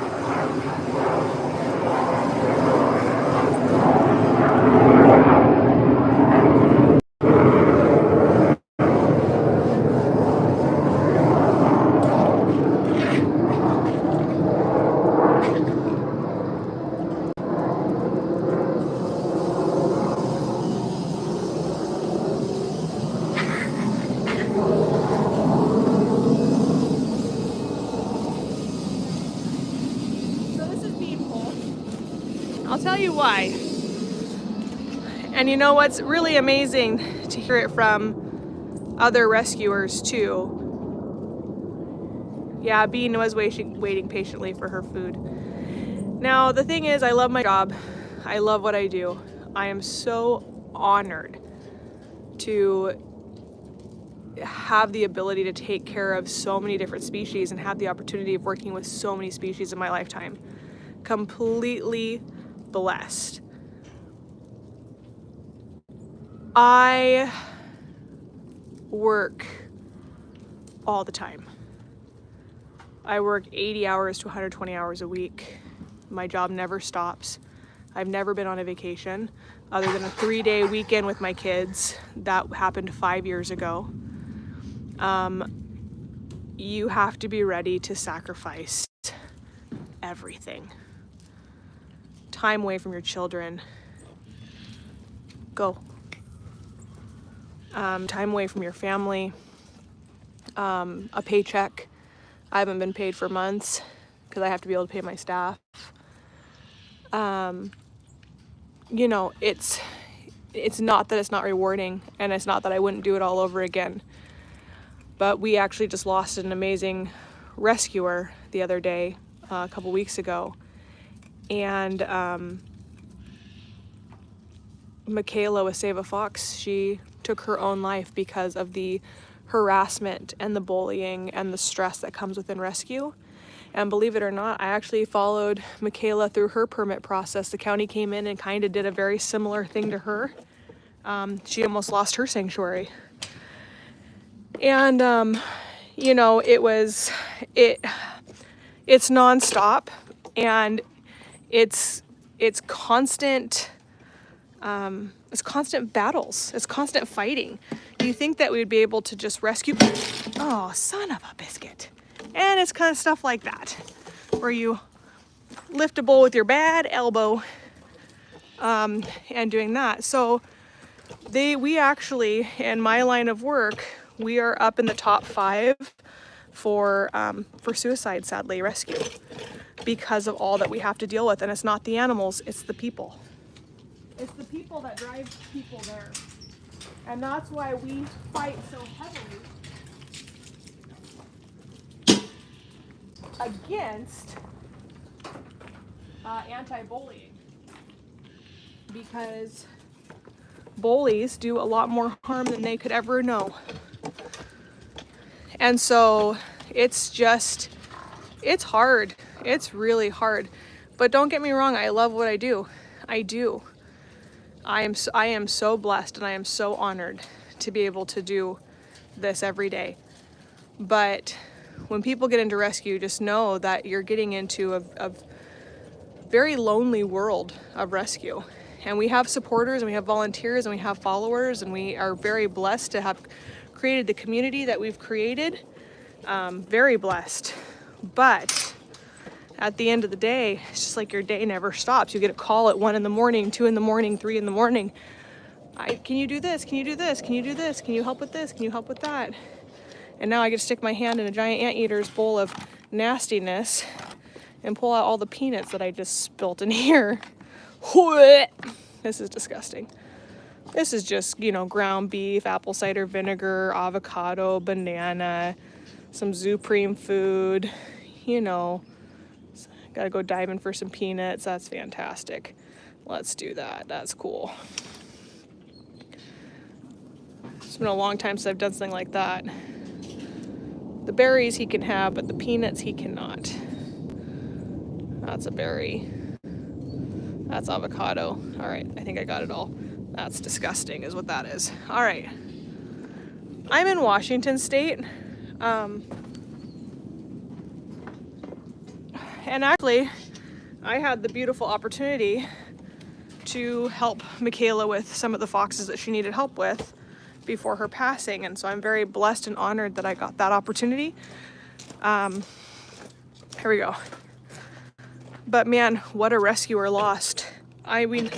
S2: I'll tell you why. And you know what's really amazing to hear it from other rescuers too. Yeah, Bean was waiting patiently for her food. Now the thing is, I love my job. I love what I do. I am so honored to have the ability to take care of so many different species and have the opportunity of working with so many species in my lifetime. Completely blessed. I work all the time. I work 80 hours to 120 hours a week. My job never stops. I've never been on a vacation other than a 3-day weekend with my kids. That happened 5 years ago. You have to be ready to sacrifice everything. Time away from your children. Go. Time away from your family. A paycheck. I haven't been paid for months because I have to be able to pay my staff. You know, it's not that it's not rewarding, and it's not that I wouldn't do it all over again. But we actually just lost an amazing rescuer the other day, a couple weeks ago. And Michaela with Save a Fox, she took her own life because of the harassment and the bullying and the stress that comes within rescue. And believe it or not, I actually followed Michaela through her permit process. The county came in and kind of did a very similar thing to her. She almost lost her sanctuary. And, you know, it's nonstop, and it's constant, it's constant battles. It's constant fighting. Do you think that we would be able to just rescue? Oh, son of a biscuit. And it's kind of stuff like that, where you lift a bowl with your bad elbow, and doing that. So we actually, in my line of work, we are up in the top 5 for suicide, sadly, rescue, because of all that we have to deal with. And it's not the animals, it's the people. It's the people that drive people there. And that's why we fight so heavily against anti-bullying, because bullies do a lot more harm than they could ever know. And so it's hard. It's really hard. But don't get me wrong, I love what I do. I do. I am so blessed, and I am so honored to be able to do this every day. But when people get into rescue, just know that you're getting into a very lonely world of rescue. And we have supporters, and we have volunteers, and we have followers, and we are very blessed to have created the community that we've created. Very blessed. But at the end of the day, it's just like your day never stops. You get a call at 1 a.m, 2 a.m, 3 a.m. Can you do this? Can you do this? Can you do this? Can you help with this? Can you help with that? And now I get to stick my hand in a giant anteater's bowl of nastiness and pull out all the peanuts that I just spilt in here. This is disgusting. This is just, ground beef, apple cider vinegar, avocado, banana, some Supreme food, you know, gotta go diving for some peanuts. That's fantastic. Let's do that. That's cool. It's been a long time since I've done something like that. The berries he can have, but the peanuts he cannot. That's a berry. That's avocado. All right, I think I got it all. That's disgusting is what that is. All right. I'm in Washington State. And actually, I had the beautiful opportunity to help Michaela with some of the foxes that she needed help with before her passing. And so I'm very blessed and honored that I got that opportunity. Here we go. But man, what a rescuer lost. I mean,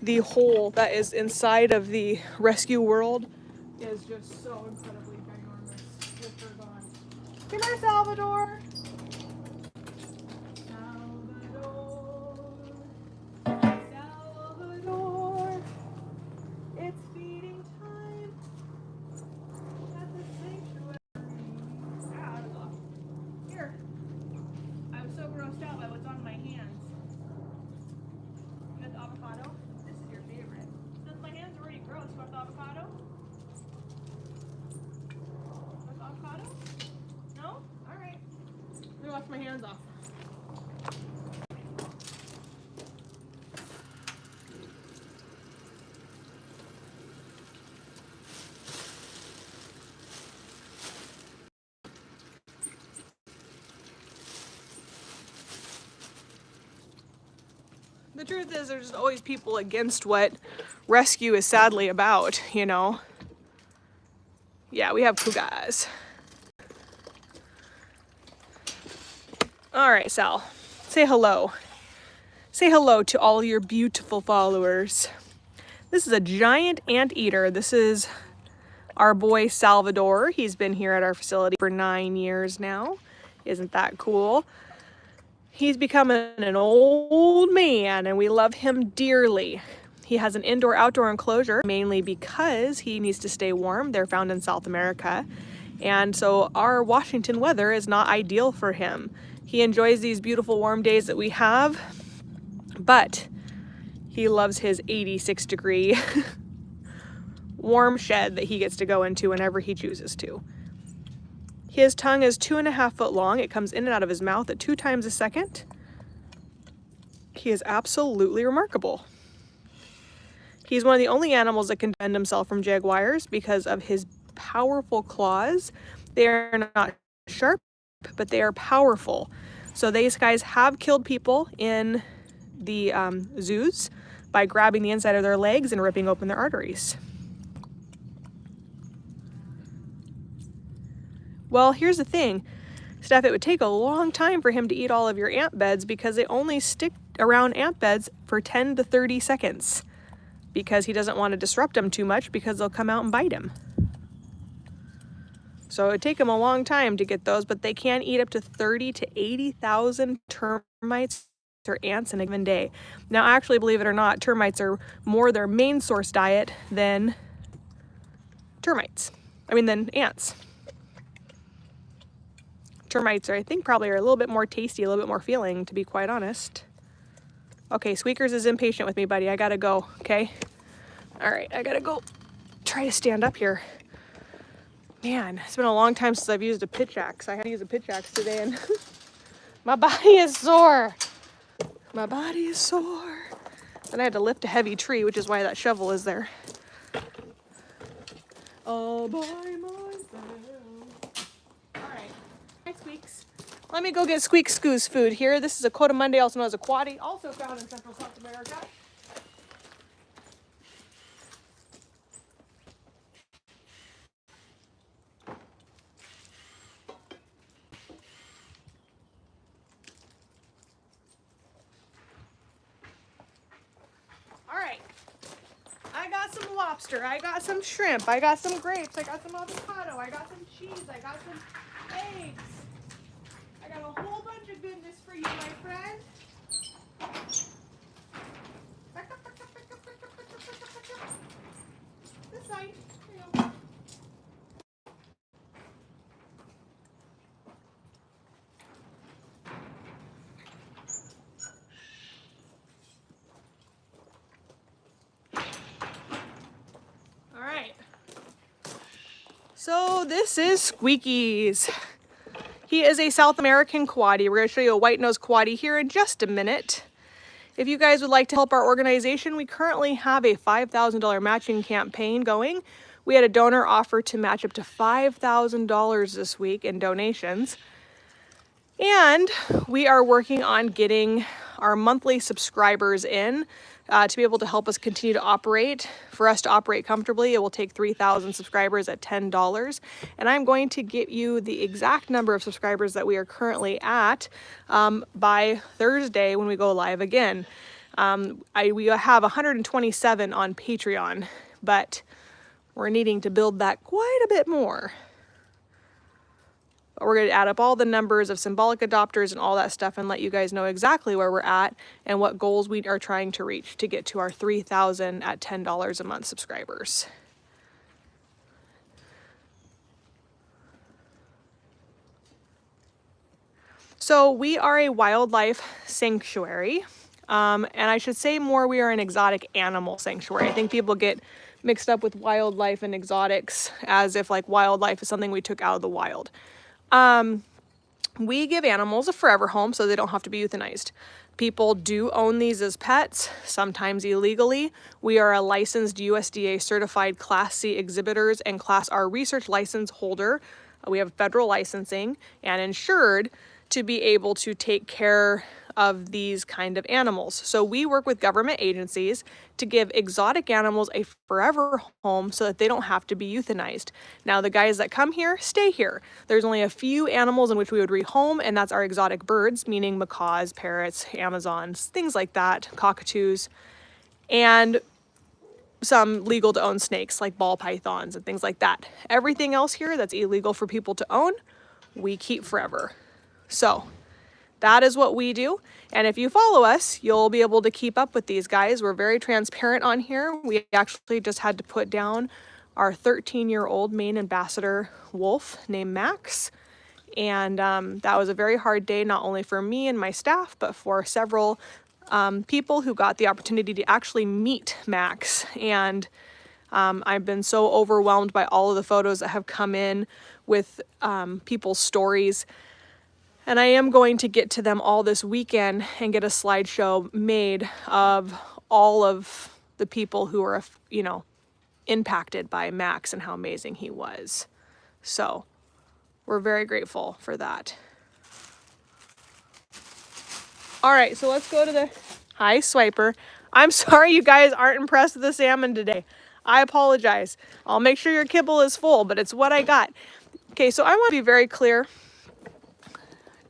S2: the hole that is inside of the rescue world is just so incredibly ginormous with her gone. Come here, Salvador. Salvador, it's feeding time at the sanctuary. Here, I'm so grossed out by what's on my hands. You got the avocado? This is your favorite. Since my hands are already gross, you want the avocado? Want the avocado? No? All right. Let me wash my hands off. The truth is, there's always people against what rescue is sadly about, you know? Yeah, we have cougars. All right, Sal, say hello. Say hello to all your beautiful followers. This is a giant anteater. This is our boy Salvador. He's been here at our facility for 9 years now. Isn't that cool? He's becoming an old man and we love him dearly. He has an indoor-outdoor enclosure mainly because he needs to stay warm. They're found in South America. And so our Washington weather is not ideal for him. He enjoys these beautiful warm days that we have, but he loves his 86 degree warm shed that he gets to go into whenever he chooses to. His tongue is 2.5 foot long. It comes in and out of his mouth at 2 times a second. He is absolutely remarkable. He's one of the only animals that can defend himself from jaguars because of his powerful claws. They are not sharp, but they are powerful. So these guys have killed people in the zoos by grabbing the inside of their legs and ripping open their arteries. Well, here's the thing, Steph, it would take a long time for him to eat all of your ant beds because they only stick around ant beds for 10 to 30 seconds because he doesn't want to disrupt them too much because they'll come out and bite him. So it would take him a long time to get those, but they can eat up to 30 to 80,000 termites or ants in a given day. Now, actually, believe it or not, termites are more their main source diet than than ants. Termites are, I think, probably are a little bit more tasty, a little bit more feeling, to be quite honest. Okay, Squeakers is impatient with me, buddy. I gotta go, okay? All right, I gotta go try to stand up here. Man, it's been a long time since I've used a pitch axe. I had to use a pitch axe today and my body is sore. My body is sore. And I had to lift a heavy tree, which is why that shovel is there. All by myself. Hi, Squeaks. Let me go get Squeak Scoo's food here. This is a coatimundi, also known as a coati, also found in Central South America. All right. I got some lobster. I got some shrimp. I got some grapes. I got some avocado. I got some cheese. I got some eggs. I got a whole bunch of goodness for you, my friend. This side. Here you go. So this is Squeaky's. He is a South American coati. We're going to show you a white-nosed coati here in just a minute. If you guys would like to help our organization, we currently have a $5,000 matching campaign going. We had a donor offer to match up to $5,000 this week in donations. And we are working on getting our monthly subscribers in to be able to help us continue to operate. For us to operate comfortably, it will take 3,000 subscribers at $10. And I'm going to get you the exact number of subscribers that we are currently at by Thursday when we go live again. We have 127 on Patreon, but we're needing to build that quite a bit more. But we're going to add up all the numbers of symbolic adopters and all that stuff and let you guys know exactly where we're at and what goals we are trying to reach to get to our 3,000 at $10 a month subscribers. So we are a wildlife sanctuary, and I should say more, we are an exotic animal sanctuary. I think people get mixed up with wildlife and exotics as if like wildlife is something we took out of the wild. We give animals a forever home so they don't have to be euthanized. People do own these as pets, sometimes illegally. We are a licensed USDA certified Class C exhibitors and Class R research license holder. We have federal licensing and insured to be able to take care of these kind of animals. So we work with government agencies to give exotic animals a forever home so that they don't have to be euthanized. Now the guys that come here stay here. There's only a few animals in which we would rehome, and that's our exotic birds, meaning macaws, parrots, Amazons, things like that, cockatoos, and some legal to own snakes like ball pythons and things like that. Everything else here that's illegal for people to own, we keep forever. So that is what we do. And if you follow us, you'll be able to keep up with these guys. We're very transparent on here. We actually just had to put down our 13-year-old Maine ambassador wolf named Max. And that was a very hard day, not only for me and my staff, but for several people who got the opportunity to actually meet Max. And I've been so overwhelmed by all of the photos that have come in with people's stories. And I am going to get to them all this weekend and get a slideshow made of all of the people who are, you know, impacted by Max and how amazing he was. So we're very grateful for that. All right, so let's go to the, hi Swiper. I'm sorry you guys aren't impressed with the salmon today. I apologize. I'll make sure your kibble is full, but it's what I got. Okay, so I want to be very clear.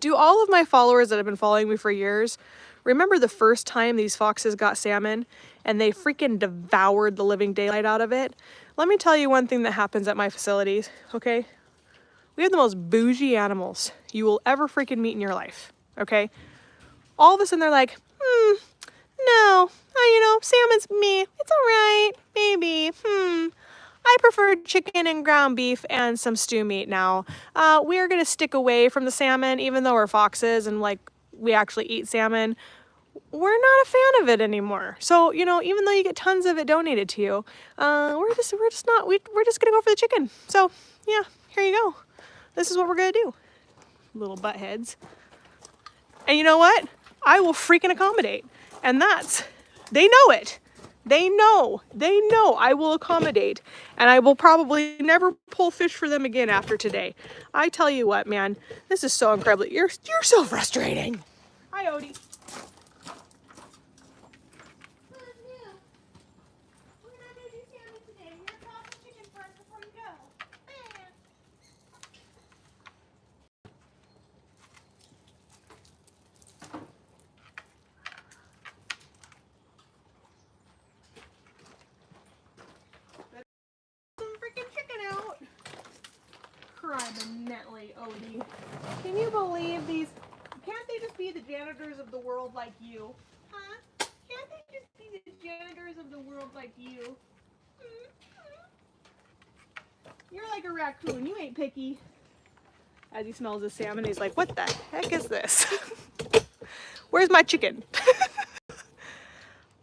S2: Do all of my followers that have been following me for years remember the first time these foxes got salmon and they freaking devoured the living daylight out of it? Let me tell you one thing that happens at my facilities, okay? We have the most bougie animals you will ever freaking meet in your life, okay? All of a sudden they're like, no, you know, salmon's me. It's all right, maybe, I prefer chicken and ground beef and some stew meat now. We're gonna stick away from the salmon, even though we're foxes and like we actually eat salmon. We're not a fan of it anymore. So, you know, even though you get tons of it donated to you, we're just gonna go for the chicken. So yeah, here you go. This is what we're gonna do. Little butt heads. And you know what? I will freaking accommodate. And they know it. They know I will accommodate, and I will probably never pull fish for them again after today. I tell you what, man, this is so incredible. You're so frustrating. Hi, Odie. Criminally, Odie. Can you believe these? Can't they just be the janitors of the world like you? Huh? Can't they just be the janitors of the world like you? You're like a raccoon. You ain't picky. As he smells the salmon, he's like, what the heck is this? Where's my chicken?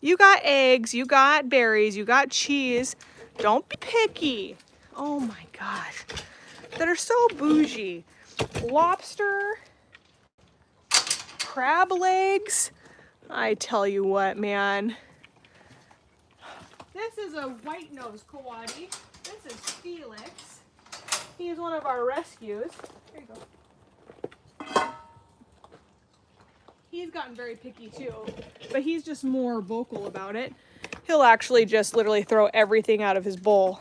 S2: You got eggs, you got berries, you got cheese. Don't be picky. Oh my gosh. That are so bougie. Lobster, crab legs. I tell you what, man. This is a white-nosed coati. This is Felix. He's one of our rescues. There you go. He's gotten very picky too, but he's just more vocal about it. He'll actually just literally throw everything out of his bowl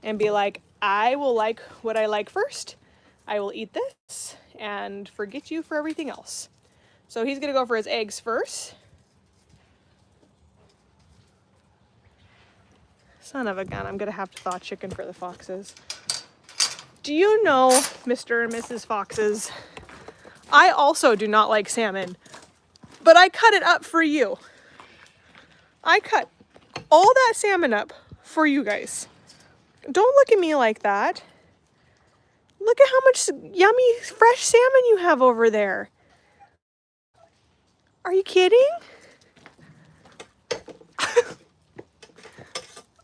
S2: and be like, I will like what I like first. I will eat this and forget you for everything else. So he's gonna go for his eggs first. Son of a gun, I'm gonna have to thaw chicken for the foxes. Do you know, Mr. and Mrs. Foxes, I also do not like salmon, but I cut it up for you. I cut all that salmon up for you guys. Don't look at me like that. Look at how much yummy fresh salmon you have over there. Are you kidding?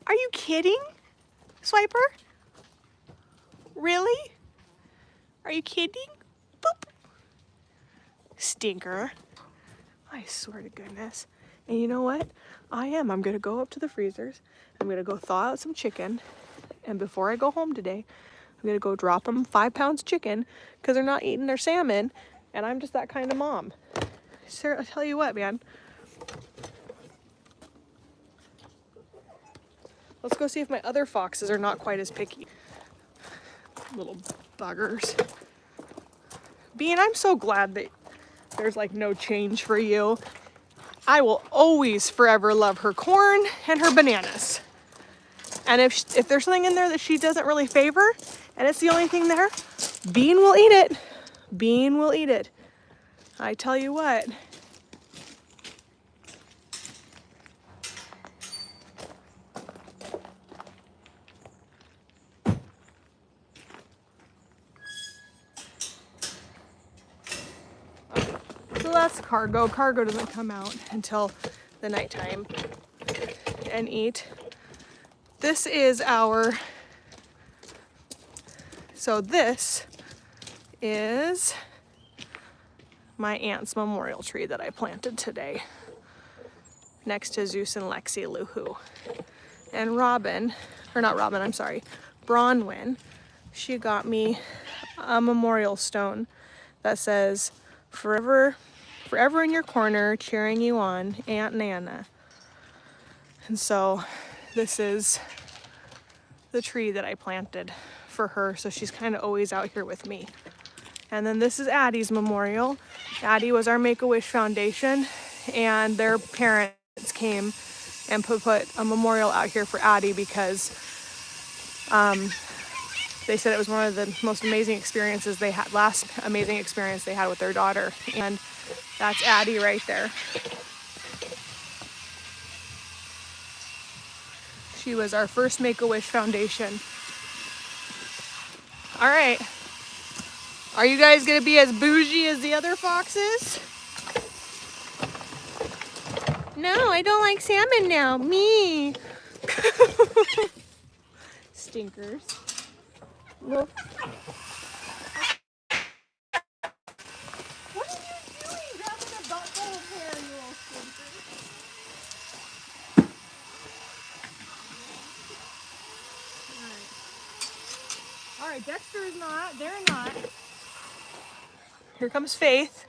S2: Are you kidding, Swiper? Really? Are you kidding? Boop. Stinker. I swear to goodness. And you know what? I'm gonna go up to the freezers. I'm gonna go thaw out some chicken. And before I go home today, I'm gonna go drop them 5 pounds chicken because they're not eating their salmon. And I'm just that kind of mom. Sarah, I tell you what, man. Let's go see if my other foxes are not quite as picky. Little buggers. Bean, I'm so glad that there's like no change for you. I will always forever love her corn and her bananas. And if there's something in there that she doesn't really favor, and it's the only thing there, Bean will eat it. Bean will eat it. I tell you what. So that's Cargo. Cargo doesn't come out until the nighttime and eat. This is this is my aunt's memorial tree that I planted today next to Zeus and Lexi Luhu. And Bronwyn, she got me a memorial stone that says, forever in your corner, cheering you on, Aunt Nana. And so this is the tree that I planted for her, so she's kind of always out here with me. And then this is Addie's memorial. Addie was our Make-A-Wish Foundation, and their parents came and put a memorial out here for Addie because they said it was one of the most amazing experiences they had, last amazing experience they had with their daughter. And that's Addie right there. She was our first Make-A-Wish Foundation. All right. Are you guys gonna be as bougie as the other foxes? No, I don't like salmon now. Me. Stinkers. Look. What are you doing? Grabbing a buttful of hair, you little stinker. All right, Dexter is not. They're not. Here comes Faith.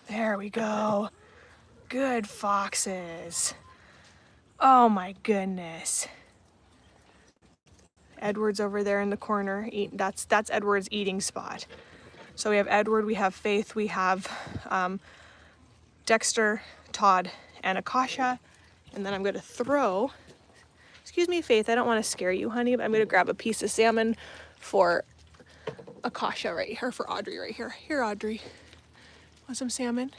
S2: There we go. Good foxes. Oh my goodness. Edward's over there in the corner. That's Edward's eating spot. So we have Edward, we have Faith, we have Dexter, Todd, and Akasha. And then I'm going to throw, excuse me, Faith, I don't want to scare you, honey, but I'm going to grab a piece of salmon for Akasha right here, for Audrey right here. Here, Audrey. Want some salmon?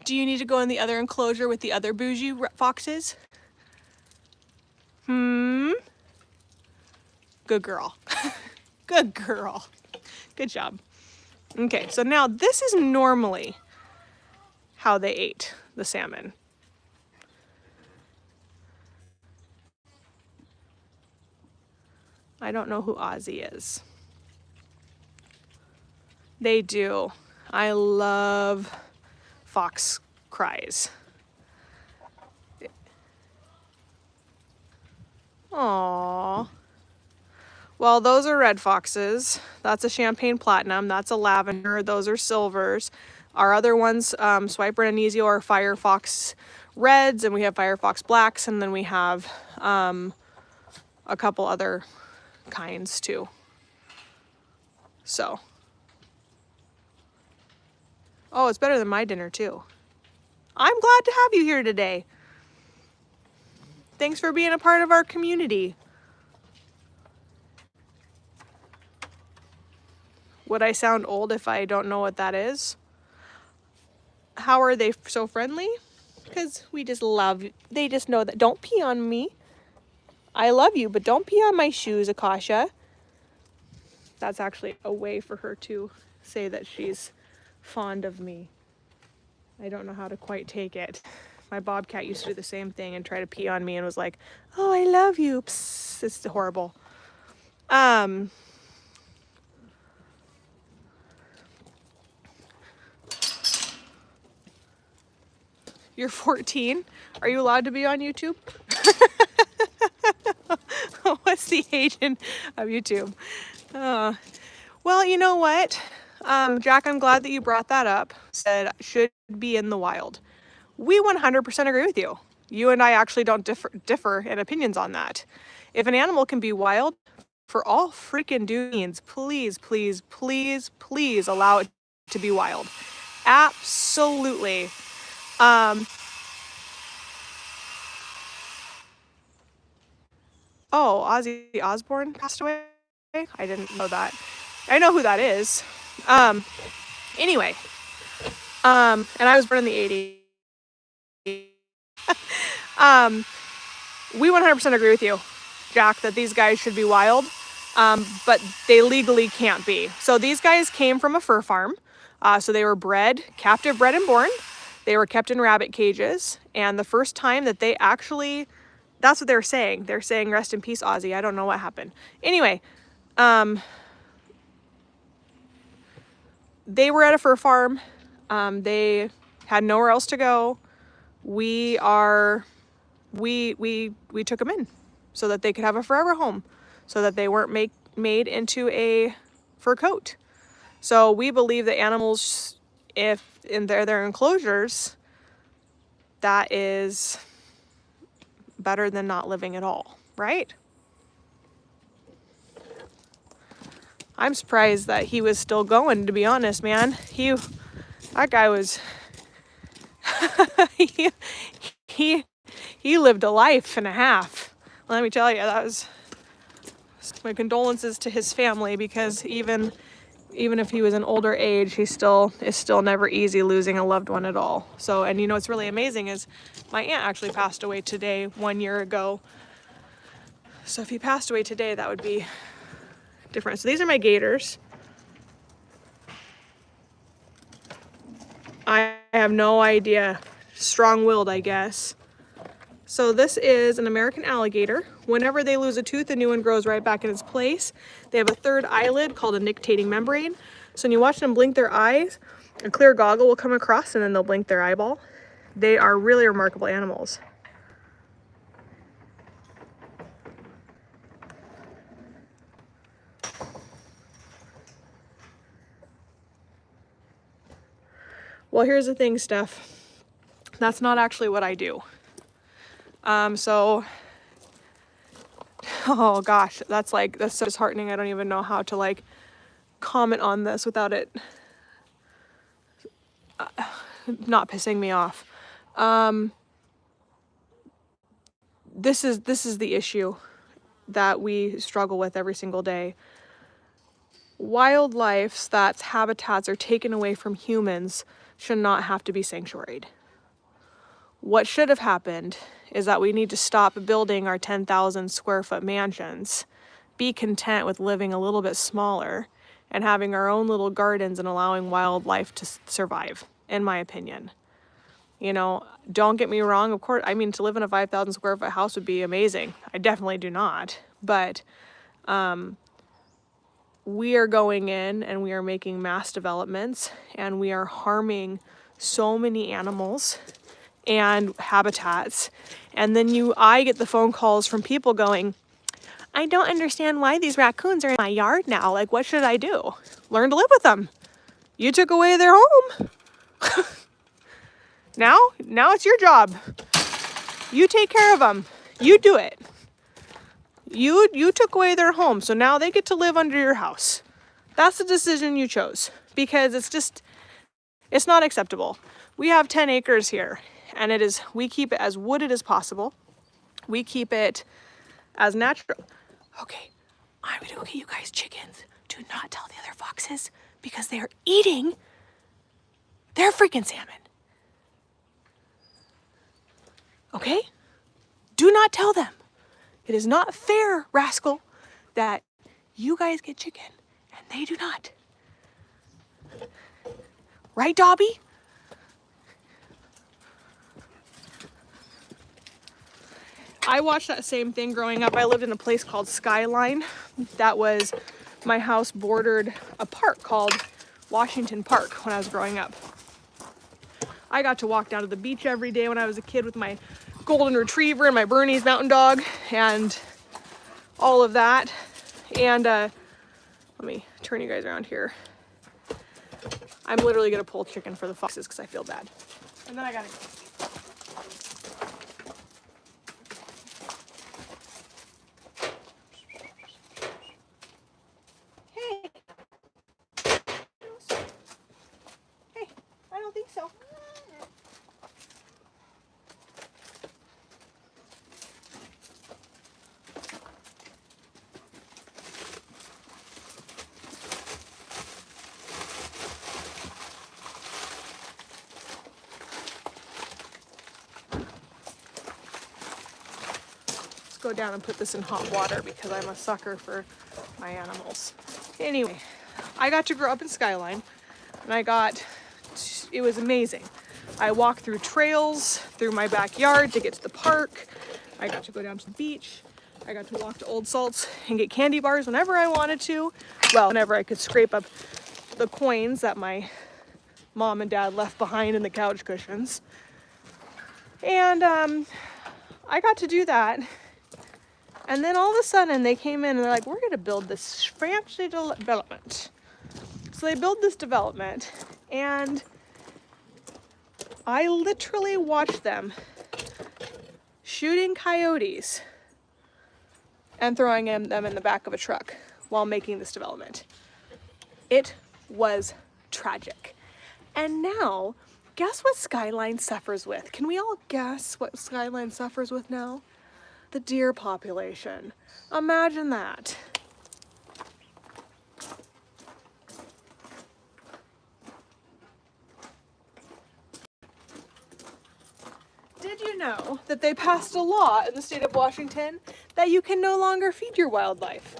S2: Do you need to go in the other enclosure with the other bougie foxes? Good girl. Good girl. Good job. Okay, so now this is normally how they ate the salmon. I don't know who Ozzy is. They do. I love fox cries. Aww. Well, those are red foxes. That's a champagne platinum. That's a lavender. Those are silvers. Our other ones, Swiper and Anesio, are firefox reds, and we have firefox blacks, and then we have a couple other kinds too. So. Oh, it's better than my dinner too. I'm glad to have you here today. Thanks for being a part of our community. Would I sound old if I don't know what that is? How are they so friendly? Because we just love you. They just know that. Don't pee on me. I love you, but don't pee on my shoes, Akasha. That's actually a way for her to say that she's fond of me. I don't know how to quite take it. My bobcat used to do the same thing and try to pee on me and was like, oh, I love you. Psst, it's horrible. You're 14? Are you allowed to be on YouTube? What's the age of YouTube? Well, you know what? Jack, I'm glad that you brought that up. Said should be in the wild. We 100% agree with you. You and I actually don't differ in opinions on that. If an animal can be wild, for all freaking means, please, please, please, please allow it to be wild. Absolutely. Oh, Ozzy Osbourne passed away? I didn't know that. I know who that is. Anyway. And I was born in the 80s. We 100% agree with you, Jack, that these guys should be wild, but they legally can't be. So these guys came from a fur farm. So they were captive bred and born. They were kept in rabbit cages. And the first time that they actually, that's what they're saying. They're saying, rest in peace, Ozzy. I don't know what happened. Anyway, they were at a fur farm. They had nowhere else to go. We took them in so that they could have a forever home, so that they weren't made into a fur coat. So we believe that animals, if in their enclosures, that is better than not living at all, right? I'm surprised that he was still going, to be honest, man. That guy was, he lived a life and a half. Let me tell you, that was my condolences to his family, because even if he was an older age, it's still never easy losing a loved one at all. So, and you know what's really amazing is my aunt actually passed away today 1 year ago. So if he passed away today, that would be different. So these are my gators. I have no idea. Strong-willed, I guess. So this is an American alligator. Whenever they lose a tooth, a new one grows right back in its place. They have a third eyelid called a nictitating membrane. So when you watch them blink their eyes, a clear goggle will come across and then they'll blink their eyeball. They are really remarkable animals. Well, here's the thing, Steph. That's not actually what I do. Oh gosh, that's so disheartening. I don't even know how to comment on this without it not pissing me off. This is the issue that we struggle with every single day. Wildlife that's habitats are taken away from humans should not have to be sanctuaried. What should have happened is that we need to stop building our 10,000 square foot mansions, be content with living a little bit smaller, and having our own little gardens and allowing wildlife to survive, in my opinion. You know, don't get me wrong, of course, I mean, to live in a 5,000 square foot house would be amazing. I definitely do not. But we are going in and we are making mass developments and we are harming so many animals and habitats. And then I get the phone calls from people going, I don't understand why these raccoons are in my yard now. Like, what should I do? Learn to live with them. You took away their home. Now it's your job. You take care of them. You do it. You took away their home, so now they get to live under your house. That's the decision you chose because it's not acceptable. We have 10 acres here and we keep it as wooded as possible. We keep it as natural. Okay, you guys chickens, do not tell the other foxes because they are eating their freaking salmon. Okay? Do not tell them. It is not fair, rascal, that you guys get chicken and they do not. Right, Dobby? I watched that same thing growing up. I lived in a place called Skyline. My house bordered a park called Washington Park when I was growing up. I got to walk down to the beach every day when I was a kid with my golden retriever and my Bernese mountain dog and all of that. And let me turn you guys around here. I'm literally gonna pull chicken for the foxes because I feel bad. And then I gotta go. Hey. Hey, I don't think so. Go down and put this in hot water because I'm a sucker for my animals. Anyway, I got to grow up in Skyline and it was amazing. I walked through trails through my backyard to get to the park. I got to go down to the beach. I got to walk to Old Salts and get candy bars whenever I wanted to. Well, whenever I could scrape up the coins that my mom and dad left behind in the couch cushions. And I got to do that. And then all of a sudden they came in and they're like, we're going to build this fancy development. So they build this development and I literally watched them shooting coyotes and throwing them in the back of a truck while making this development. It was tragic. And now, guess what Skyline suffers with? Can we all guess what Skyline suffers with now? The deer population. Imagine that. Did you know that they passed a law in the state of Washington that you can no longer feed your wildlife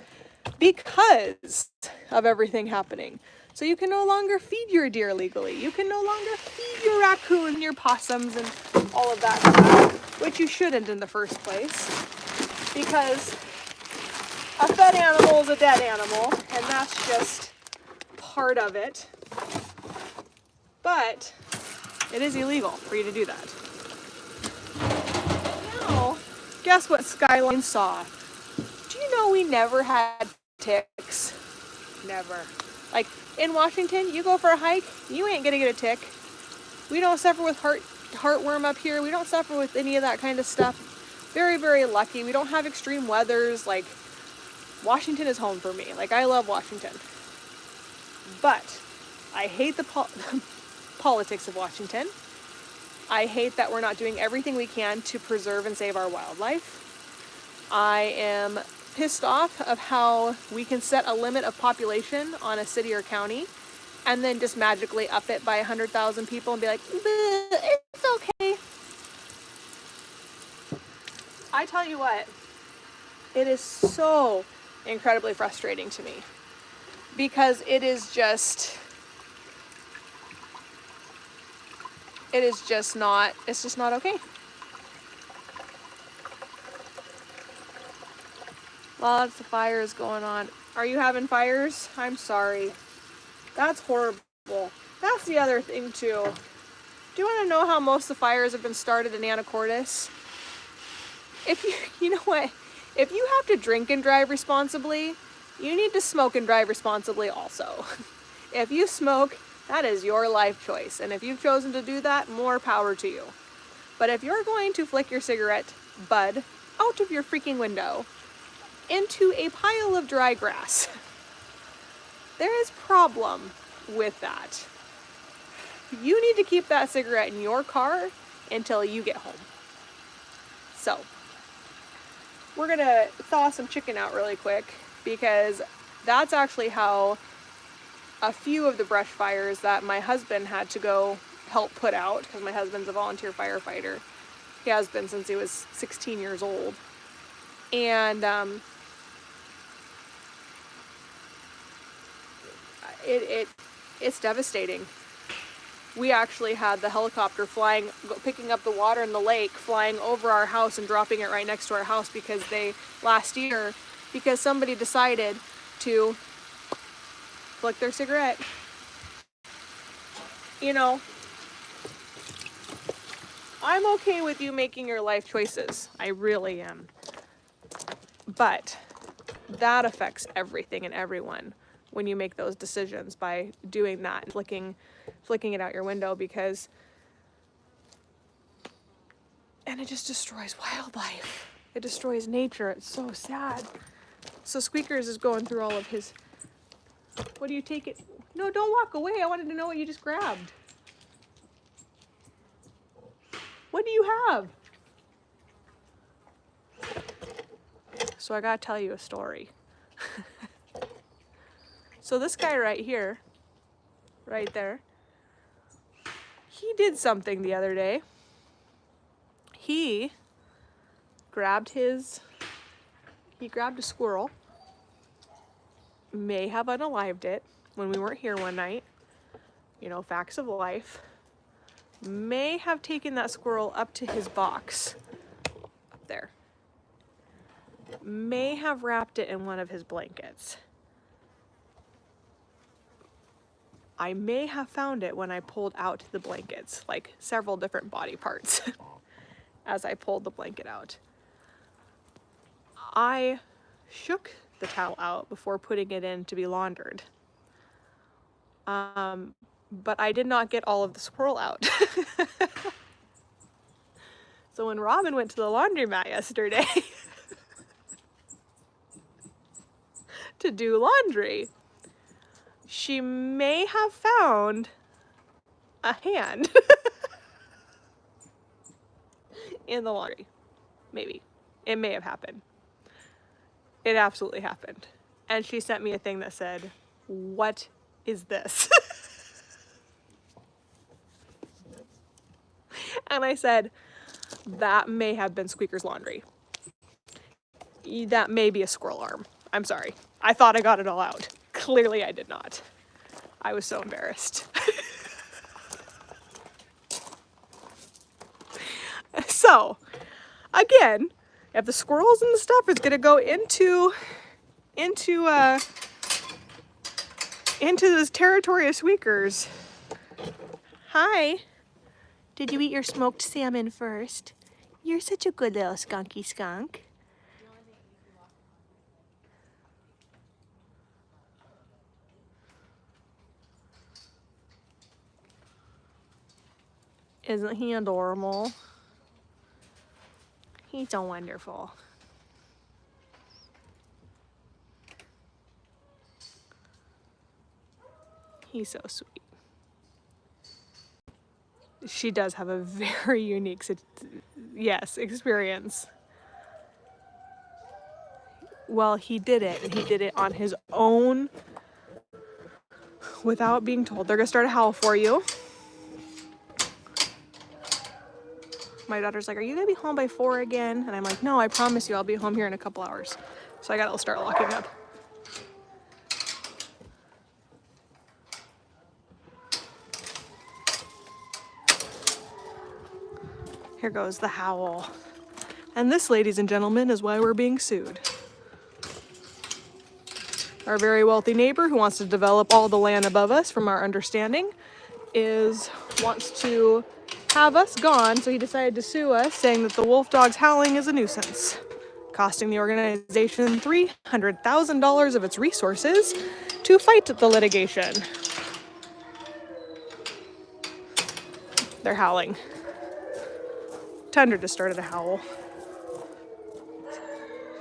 S2: because of everything happening? So you can no longer feed your deer legally. You can no longer feed your raccoon and your possums and all of that stuff, which you shouldn't in the first place. Because a fed animal is a dead animal, and that's just part of it. But it is illegal for you to do that. Now, guess what Skyline saw? Do you know we never had ticks? Never. Like, in Washington, you go for a hike, you ain't gonna get a tick. We don't suffer with heartworm up here. We don't suffer with any of that kind of stuff. Very, very lucky. We don't have extreme weathers. Like, Washington is home for me. Like, I love Washington. But I hate the politics of Washington. I hate that we're not doing everything we can to preserve and save our wildlife. I am pissed off of how we can set a limit of population on a city or county and then just magically up it by 100,000 people and be like, it's okay. I tell you what, it is so incredibly frustrating to me because it's just not okay. Lots of fires going on. Are you having fires? I'm sorry. That's horrible. That's the other thing too. Do you want to know how most of the fires have been started in Anacortes? If you know what? If you have to drink and drive responsibly, you need to smoke and drive responsibly also. If you smoke, that is your life choice. And if you've chosen to do that, more power to you. But if you're going to flick your cigarette bud out of your freaking window into a pile of dry grass, there is problem with that. You need to keep that cigarette in your car until you get home. So, we're gonna thaw some chicken out really quick because that's actually how a few of the brush fires that my husband had to go help put out, because my husband's a volunteer firefighter. He has been since he was 16 years old. And it's devastating. We actually had the helicopter picking up the water in the lake, flying over our house and dropping it right next to our house because last year, somebody decided to flick their cigarette. You know, I'm okay with you making your life choices. I really am. But that affects everything and everyone when you make those decisions by doing that and flicking it out your window, and it just destroys wildlife. It destroys nature. It's so sad. So Squeakers is going through all of his... What do you take it? No, don't walk away. I wanted to know what you just grabbed. What do you have? So I gotta tell you a story. So this guy right here, right there, he did something the other day. He grabbed a squirrel, may have unalived it when we weren't here one night, you know, facts of life, may have taken that squirrel up to his box, up there, may have wrapped it in one of his blankets. I may have found it when I pulled out the blankets, like several different body parts as I pulled the blanket out. I shook the towel out before putting it in to be laundered. But I did not get all of the squirrel out. So when Robin went to the laundromat yesterday to do laundry, she may have found a hand in the laundry. Maybe. It may have happened. It absolutely happened. And she sent me a thing that said, "What is this?" And I said, that may have been Squeaker's laundry. That may be a squirrel arm. I'm sorry. I thought I got it all out. Clearly I did not. I was so embarrassed. So, again, if the squirrels and the stuff is gonna go into this territory of Squeakers. Hi. Did you eat your smoked salmon first? You're such a good little skunky skunk. Isn't he adorable? He's so wonderful. He's so sweet. She does have a very unique, experience. Well, he did it, and he did it on his own without being told. They're gonna start a howl for you. My daughter's like, "Are you gonna be home by 4 again?" And I'm like, "No, I promise you I'll be home here in a couple hours." So I gotta start locking up. Here goes the howl. And this, ladies and gentlemen, is why we're being sued. Our very wealthy neighbor who wants to develop all the land above us, from our understanding, wants to have us gone, so he decided to sue us, saying that the wolf dog's howling is a nuisance, costing the organization $300,000 of its resources to fight the litigation. They're howling. Tundra just started to howl.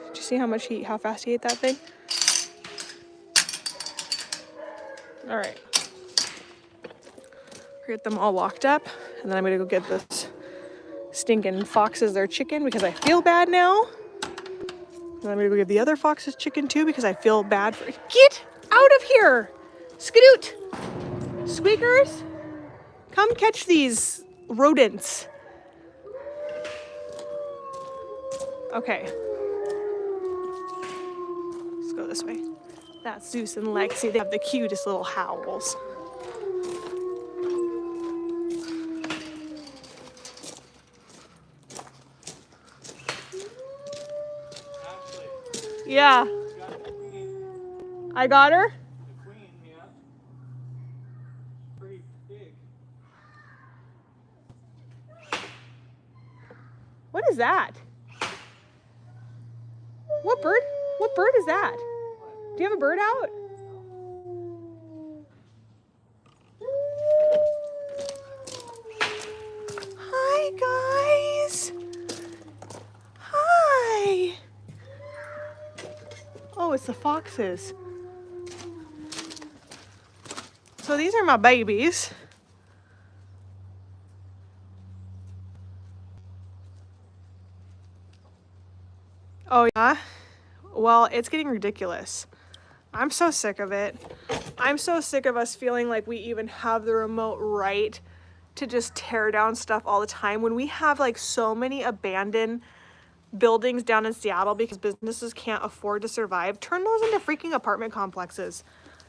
S2: Did you see how fast he ate that thing? All right. Get them all locked up, and then I'm gonna go get this stinking foxes their chicken because I feel bad now. And I'm gonna go give the other foxes chicken too because I feel bad for. Get out of here! Skedoot! Squeakers! Come catch these rodents. Okay. Let's go this way. That's Zeus and Lexi. They have the cutest little howls. Yeah. I got her?
S3: The queen, yeah. Pretty big.
S2: What is that? What bird? What bird is that? Do you have a bird out? Hi, guys. Hi. Oh, it's the foxes. So these are my babies. Oh, yeah? Well, it's getting ridiculous. I'm so sick of it. I'm so sick of us feeling like we even have the remote right to just tear down stuff all the time when we have like so many abandoned buildings down in Seattle because businesses can't afford to survive. Turn those into freaking apartment complexes.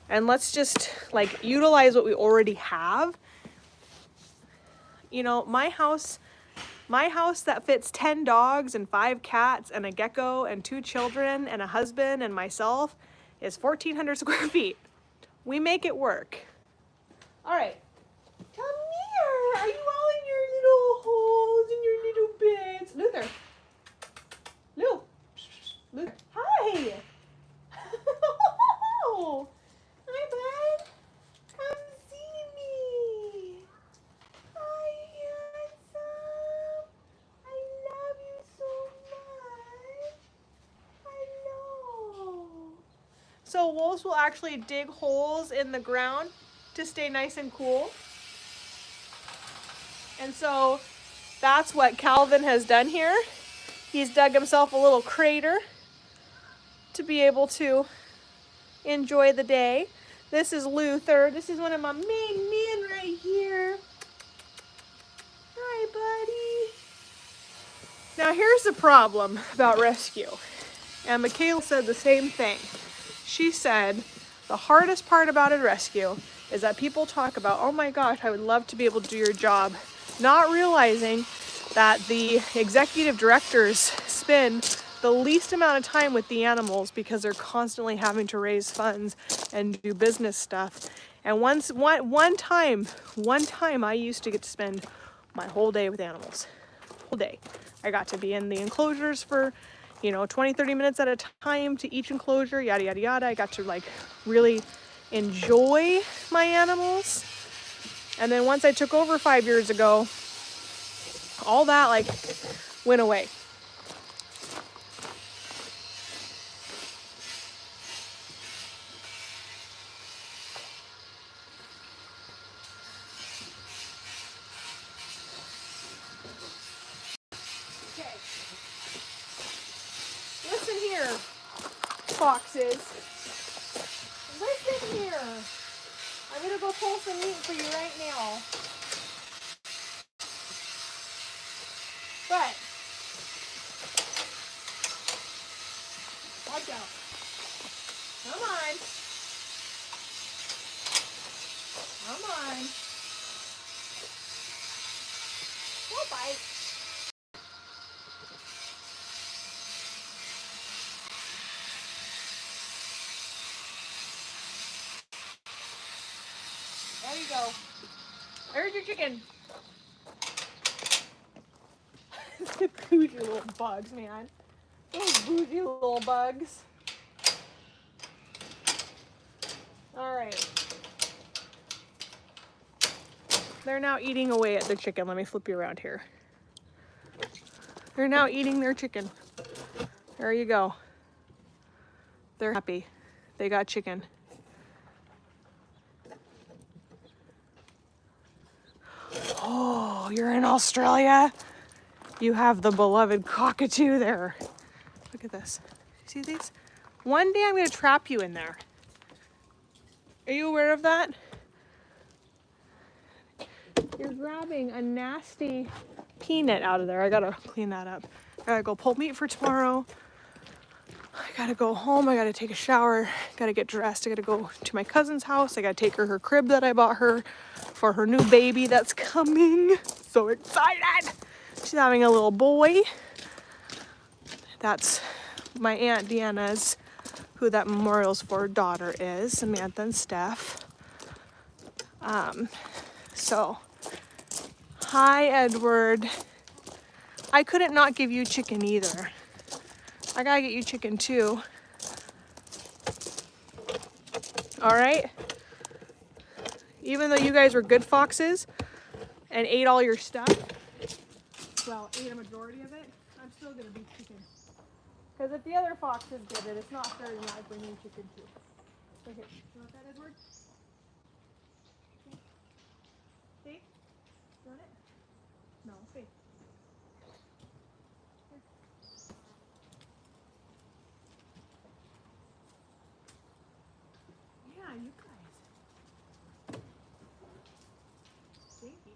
S2: And let's just like utilize what we already have. You know, my house that fits 10 dogs and 5 cats and a gecko and 2 children and a husband and myself is 1,400 square feet. We make it work. All right, come here. Are you all in your little holes, in your little beds? Luther. Luther. Hi. Hi, bud. Come see me. Hi, handsome. I love you so much. I know. So wolves will actually dig holes in the ground to stay nice and cool. And so that's what Calvin has done here. He's dug himself a little crater to be able to enjoy the day. This is Luther. This is one of my main men right here. Hi, buddy. Now here's the problem about rescue. And Michaela said the same thing. She said the hardest part about a rescue is that people talk about, oh my gosh, I would love to be able to do your job, not realizing that the executive directors spend the least amount of time with the animals because they're constantly having to raise funds and do business stuff. And one time I used to get to spend my whole day with animals. Whole day. I got to be in the enclosures for 20, 30 minutes at a time to each enclosure, yada, yada, yada. I got to like really enjoy my animals. And then once I took over 5 years ago, all that like went away. Okay. Listen here, foxes. Listen here. I'm gonna go pull some meat for you right now. But watch out. Come on. Come on. Don't bite. go. There's your chicken. The bougie little bugs, man. Those bougie little bugs. All right. They're now eating away at their chicken. Let me flip you around here. They're now eating their chicken. There you go. They're happy. They got chicken. Oh, you're in Australia? You have the beloved cockatoo there. Look at this. See these? One day I'm going to trap you in there. Are you aware of that? You're grabbing a nasty peanut out of there. I gotta clean that up. I gotta go pull meat for tomorrow. I gotta go home. I gotta take a shower. Gotta get dressed. I gotta go to my cousin's house. I gotta take her crib that I bought her for her new baby that's coming. So excited! She's having a little boy. That's my Aunt Deanna's, who that memorial's for, daughter is, Samantha and Steph. So, hi, Edward. I couldn't not give you chicken either. I gotta get you chicken too. All right? Even though you guys were good foxes and ate all your stuff, well, ate a majority of it, I'm still gonna be chicken. Because if the other foxes did it, it's not fair to not bring you chicken too. Okay, you want that, Edward? See? You want it? No, see. Yeah, you guys. Stinky.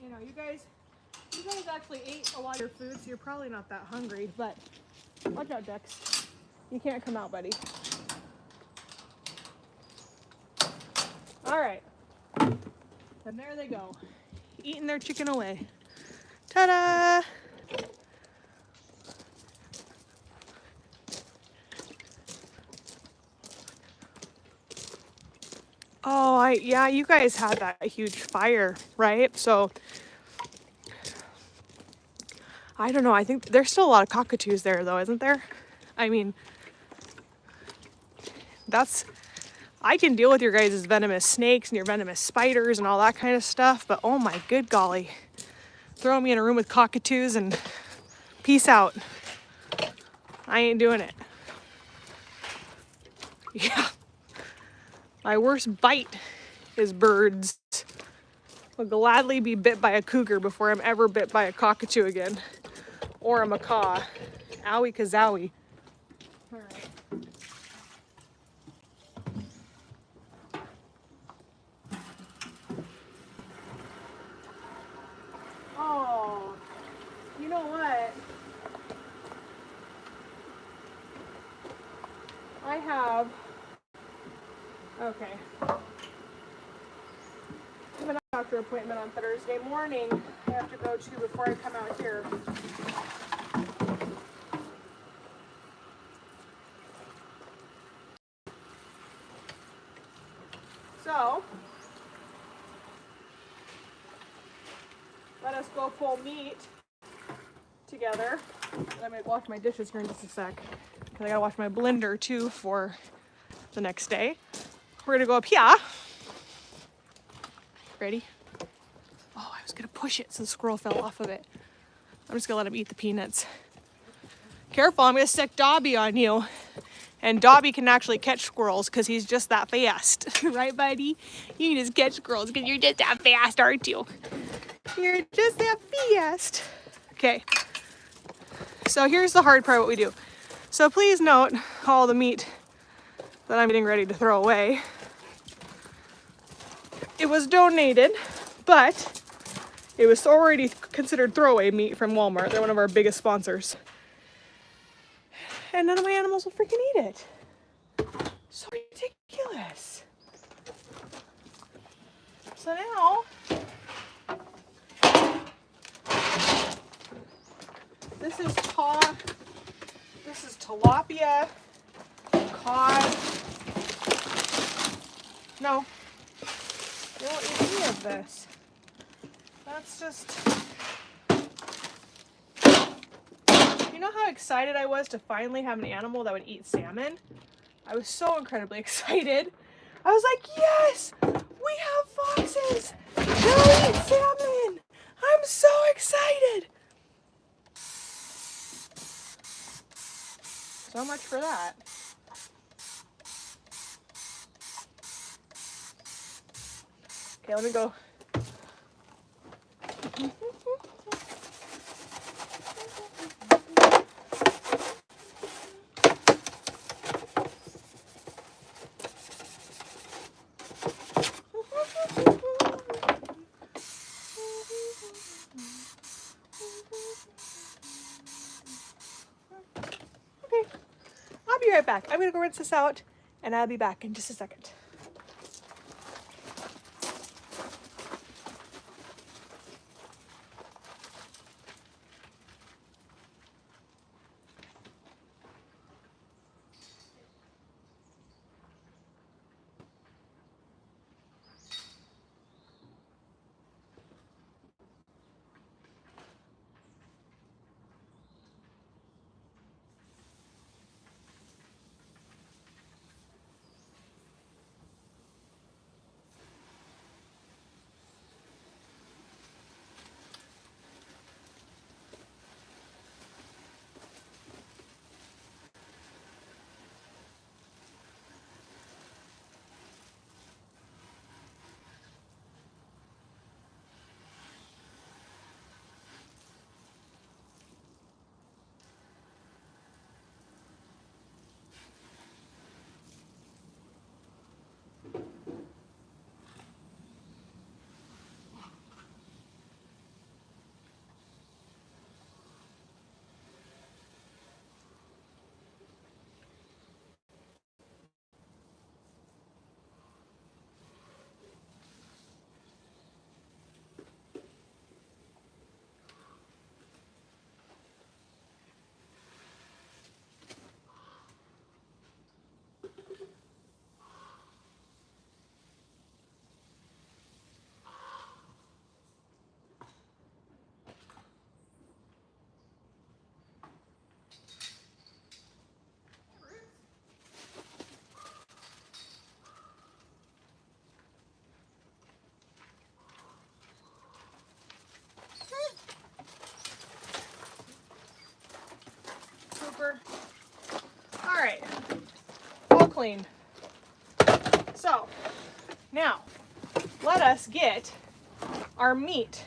S2: You know, you guys actually ate a lot of your food, so you're probably not that hungry, but watch out, Dex. You can't come out, buddy. All right. And there they go, eating their chicken away. Ta-da! Oh, yeah, you guys had that huge fire, right? So, I don't know. I think there's still a lot of cockatoos there, though, isn't there? I mean, I can deal with your guys' venomous snakes and your venomous spiders and all that kind of stuff, but oh my good golly. Throw me in a room with cockatoos and peace out. I ain't doing it. Yeah. My worst bite is birds. I'll gladly be bit by a cougar before I'm ever bit by a cockatoo again. Or a macaw. Owie kazowie. All right. Oh, you know what? I have, okay. I have an doctor appointment on Thursday morning I have to go to before I come out here. So, let us go pull meat together. I might wash my dishes here in just a sec, because I gotta wash my blender too for the next day. We're gonna go up here. Ready? Oh, I was gonna push it so the squirrel fell off of it. I'm just gonna let him eat the peanuts. Careful, I'm gonna stick Dobby on you. And Dobby can actually catch squirrels because he's just that fast. Right, buddy? You can just catch squirrels because you're just that fast, aren't you? You're just that fast. Okay. So here's the hard part, what we do. So please note all the meat that I'm getting ready to throw away. It was donated, but it was already considered throwaway meat from Walmart. They're one of our biggest sponsors. And none of my animals will freaking eat it. So ridiculous. So now, this is tilapia, cod, No. You won't eat any of this. That's just... You know how excited I was to finally have an animal that would eat salmon? I was so incredibly excited. I was like, yes! We have foxes! They'll eat salmon! I'm so excited! So much for that. Okay, let me go. Okay, I'll be right back. I'm gonna go rinse this out and I'll be back in just a second. Super. All right, all clean. So now let us get our meat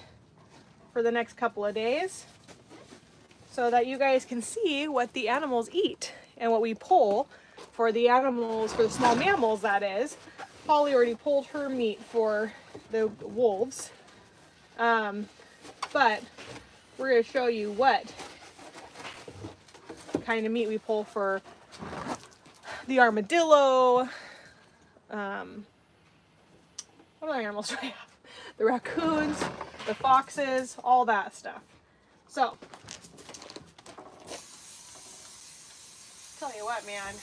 S2: for the next couple of days so that you guys can see what the animals eat and what we pull for the animals, for the small mammals that is. Holly already pulled her meat for the wolves, but we're going to show you what kind of meat we pull for the armadillo. What other animals do I have? The raccoons, the foxes, all that stuff. So, tell you what, man.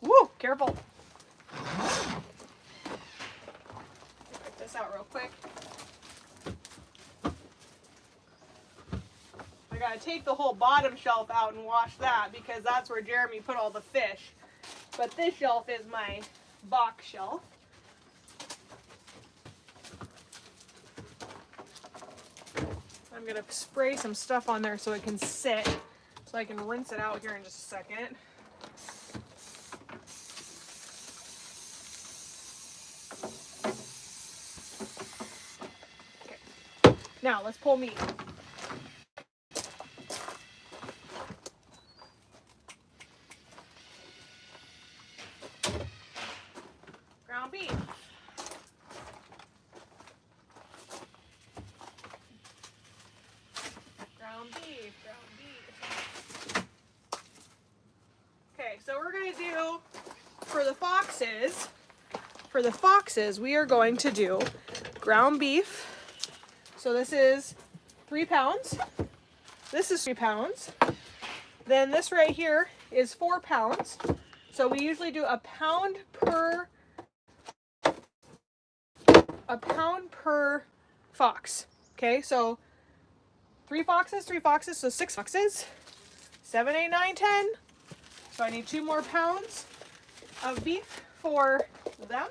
S2: Woo, careful. Pick this out real quick. I gotta take the whole bottom shelf out and wash that because that's where Jeremy put all the fish. But this shelf is my box shelf. I'm gonna spray some stuff on there so it can sit, so I can rinse it out here in just a second. Okay, now let's pull meat. Ground beef. Ground beef. Okay, so we're gonna do, for the foxes, we are going to do ground beef. So this is 3 pounds. This is 3 pounds. Then this right here is 4 pounds. So we usually do 1 pound per a pound per fox. Okay, so 3 foxes, so 6 foxes. 7, 8, 9, 10. So I need 2 more pounds of beef for them.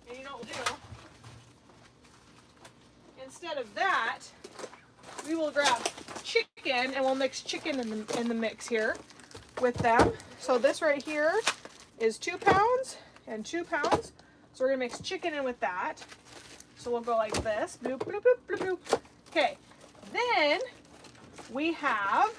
S2: And you know what we'll do? Instead of that, we will grab chicken and we'll mix chicken in the mix here with them. So this right here is 2 pounds and 2 pounds. So we're gonna mix chicken in with that. So we'll go like this. Bloop, bloop, bloop, bloop, bloop. Okay. Then we have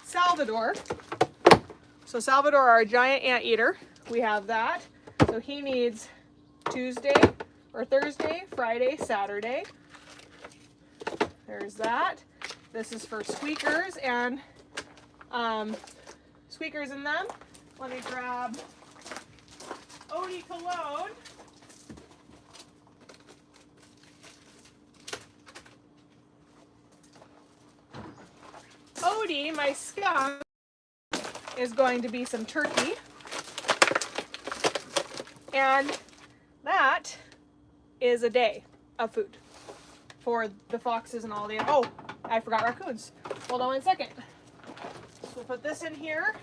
S2: Salvador. So Salvador, our giant anteater, we have that. So he needs Tuesday or Thursday, Friday, Saturday. There's that. This is for squeakers and squeakers in them. Let me grab Odie cologne. Odie, my skunk, is going to be some turkey. And that is a day of food for the foxes and all the, oh, I forgot raccoons. Hold on 1 second. So we'll put this in here.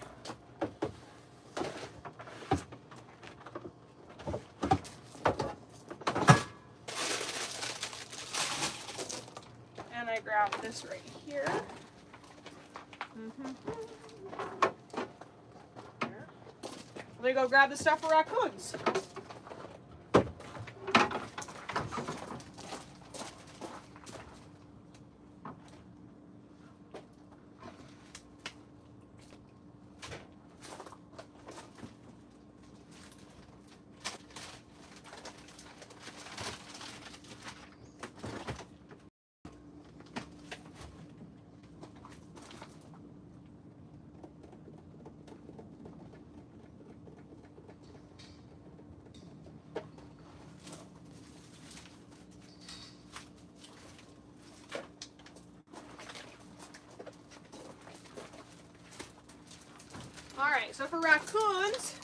S2: And I grab this right here. Let me go grab the stuff for raccoons. All right, so for raccoons,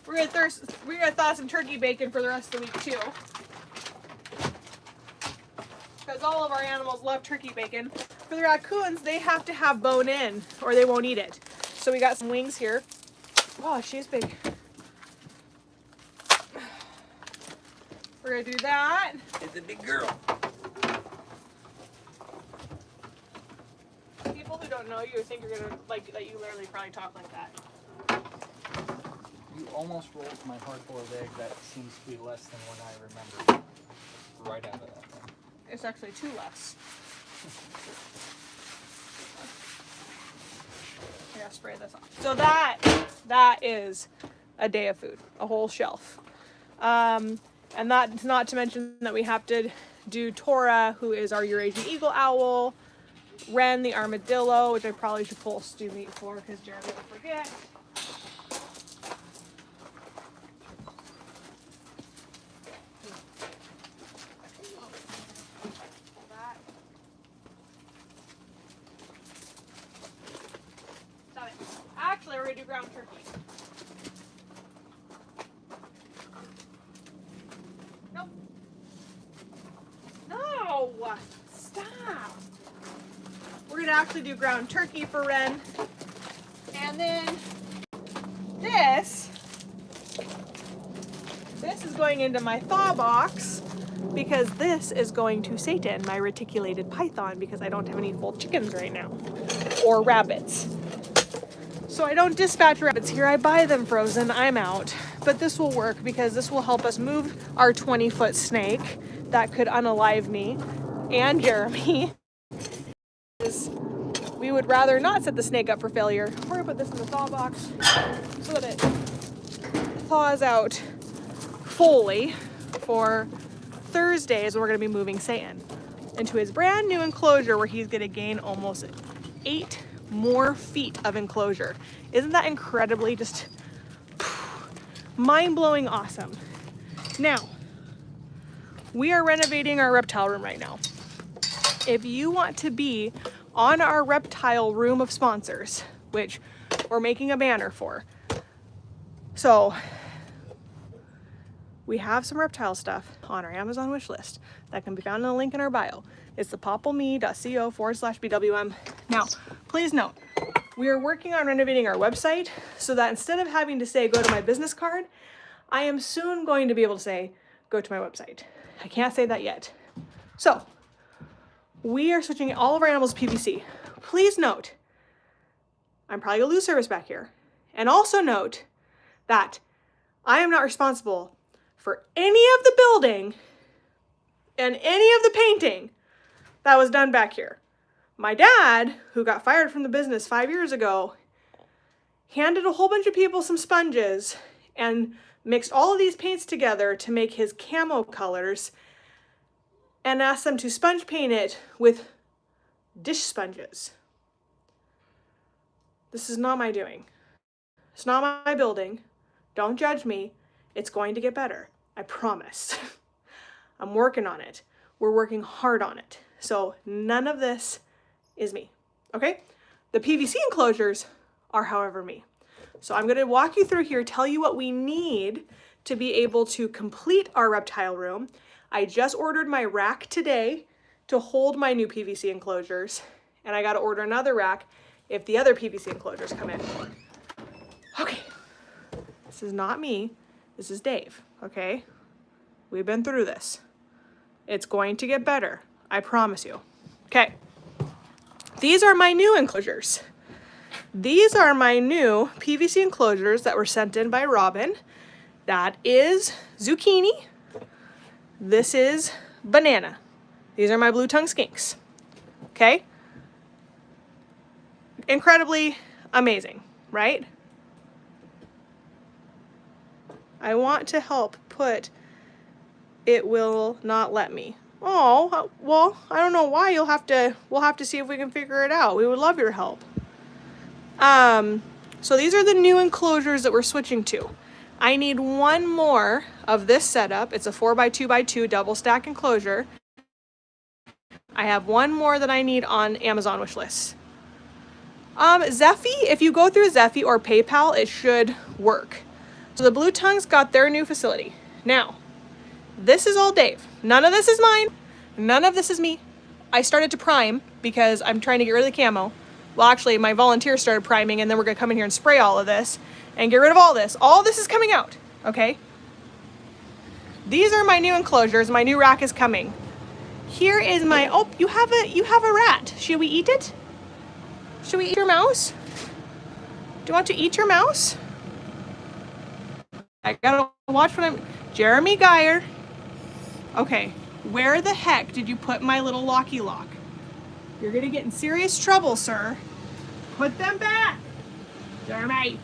S2: we're gonna thaw some turkey bacon for the rest of the week too, because all of our animals love turkey bacon. For the raccoons, they have to have bone in or they won't eat it. So we got some wings here. Wow, she's big. We're gonna do that.
S3: It's a big girl.
S2: People who don't know you think you're gonna like that. You literally probably talk like that.
S3: You almost rolled my hard-boiled egg. That seems to be less than what I remember right out of that thing.
S2: It's actually 2 less. I gotta spray this off. So that is a day of food, a whole shelf. And that's not to mention that we have to do Tora, who is our Eurasian eagle owl, Ren, the armadillo, which I probably should pull stew meat for because Jeremy will forget. Stop it. Actually, we're gonna do ground turkey. Nope. No! Stop! We're gonna actually do ground turkey for Ren. And then this is going into my thaw box because this is going to Satan, my reticulated python, because I don't have any full chickens right now. Or rabbits. So I don't dispatch rabbits here, I buy them frozen, I'm out. But this will work because this will help us move our 20-foot snake that could unalive me and Jeremy. We would rather not set the snake up for failure. We're gonna put this in the thaw box so that it thaws out fully for Thursday is when we're gonna be moving Satan into his brand new enclosure where he's gonna gain almost 8 more feet of enclosure. Isn't that incredibly just mind-blowing awesome? Now, we are renovating our reptile room right now. If you want to be on our reptile room of sponsors, which we're making a banner for. So we have some reptile stuff on our Amazon wish list that can be found in the link in our bio. It's thepoppleme.co/BWM. Now, please note, we are working on renovating our website so that instead of having to say, go to my business card, I am soon going to be able to say, go to my website. I can't say that yet. So we are switching all of our animals to PVC. Please note, I'm probably gonna lose service back here. And also note that I am not responsible for any of the building and any of the painting that was done back here. My dad, who got fired from the business 5 years ago, handed a whole bunch of people some sponges and mixed all of these paints together to make his camo colors and asked them to sponge paint it with dish sponges. This is not my doing. It's not my building. Don't judge me. It's going to get better. I promise. I'm working on it. We're working hard on it. So none of this is me, okay? The PVC enclosures are, however, me. So I'm gonna walk you through here, tell you what we need to be able to complete our reptile room. I just ordered my rack today to hold my new PVC enclosures, and I gotta order another rack if the other PVC enclosures come in. Okay, this is not me, this is Dave, okay? We've been through this. It's going to get better, I promise you. Okay, these are my new enclosures. These are my new PVC enclosures that were sent in by Robin. That is zucchini. This is banana. These are my blue tongue skinks. Okay? Incredibly amazing, right? I want to help put, it will not let me. Oh, well, I don't know why. We'll have to see if we can figure it out. We would love your help. So these are the new enclosures that we're switching to. I need one more of this setup. It's a 4x2x2 double stack enclosure. I have one more that I need on Amazon wish list. Zeffy, if you go through Zeffy or PayPal, it should work. So the Blue Tongues got their new facility. Now, this is all Dave. None of this is mine. None of this is me. I started to prime because I'm trying to get rid of the camo. Well, actually, my volunteers started priming, and then we're gonna come in here and spray all of this and get rid of all this. All this is coming out, okay? These are my new enclosures. My new rack is coming. Here is my, oh, you have a rat. Should we eat it? Should we eat your mouse? Do you want to eat your mouse? I gotta watch what Jeremy Geyer. Okay, where the heck did you put my little locky lock? You're gonna get in serious trouble, sir. Put them back, Jeremy.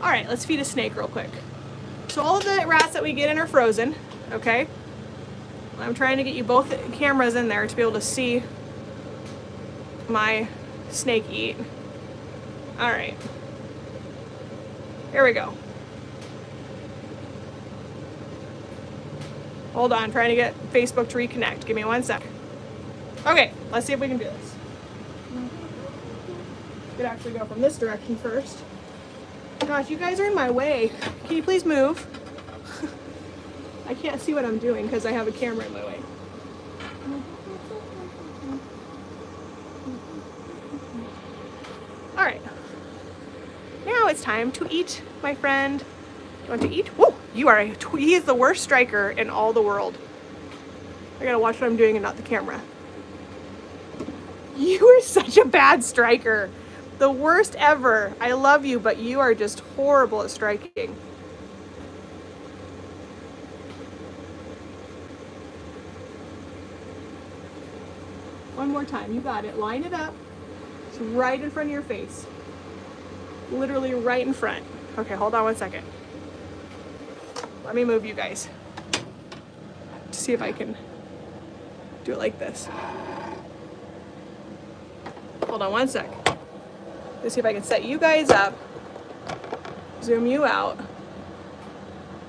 S2: All right, let's feed a snake real quick. So all of the rats that we get in are frozen, okay? I'm trying to get you both cameras in there to be able to see my snake eat. All right, here we go. Hold on, trying to get Facebook to reconnect. Give me 1 sec. Okay, let's see if we can do this. Could actually go from this direction first. Gosh, you guys are in my way. Can you please move? I can't see what I'm doing because I have a camera in my way. All right. Now it's time to eat, my friend. You want to eat? Whoa, he is the worst striker in all the world. I gotta watch what I'm doing and not the camera. You are such a bad striker. The worst ever. I love you, but you are just horrible at striking. One more time. You got it. Line it up. It's right in front of your face. Literally right in front. Okay, hold on 1 second. Let me move you guys. see if I can do it like this. Hold on one sec. Let's see if I can set you guys up. Zoom you out.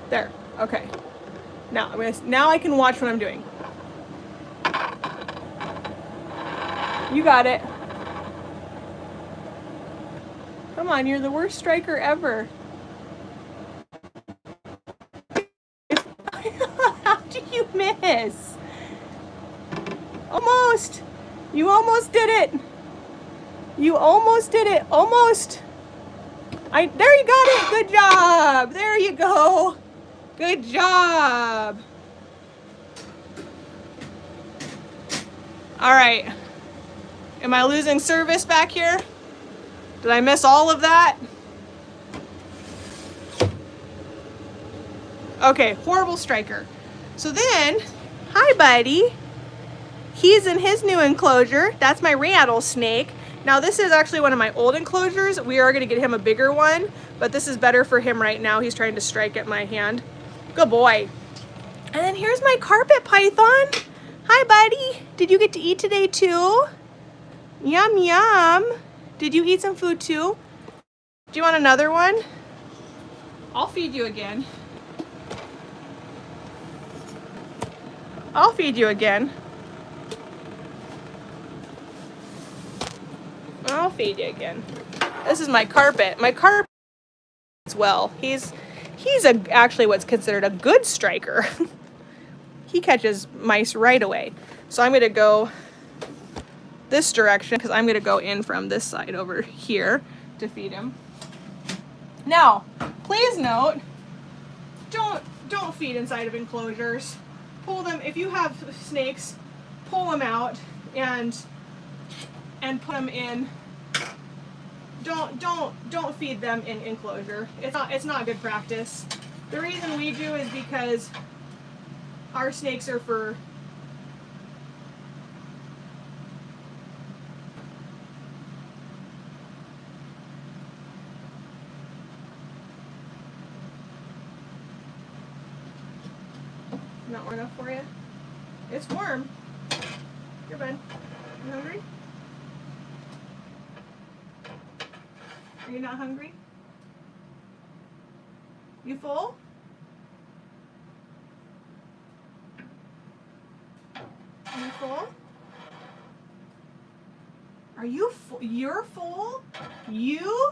S2: There. Okay. Now I can watch what I'm doing. You got it. Come on, you're the worst striker ever. How did you miss? Almost. You almost did it. You almost did it. Almost. There you got it. Good job. There you go. Good job. All right. Am I losing service back here? Did I miss all of that? Okay, horrible striker. So then, hi buddy. He's in his new enclosure. That's my rattlesnake. Now this is actually one of my old enclosures. We are gonna get him a bigger one, but this is better for him right now. He's trying to strike at my hand. Good boy. And then here's my carpet python. Hi buddy. Did you get to eat today too? Yum yum. Did you eat some food too? Do you want another one? I'll feed you again. I'll feed you again. I'll feed you again. This is my carpet. My carpet as well. He's actually what's considered a good striker. He catches mice right away. So I'm gonna go this direction because I'm gonna go in from this side over here to feed him. Now, please note, don't feed inside of enclosures. Pull them, if you have snakes, pull them out and put them in. Don't feed them in enclosure. It's not good practice. The reason we do is because our snakes are for not warm enough for you? It's warm. Here, bud. You hungry? Are you not hungry? You full? Are you full? Are you full? You're full? You?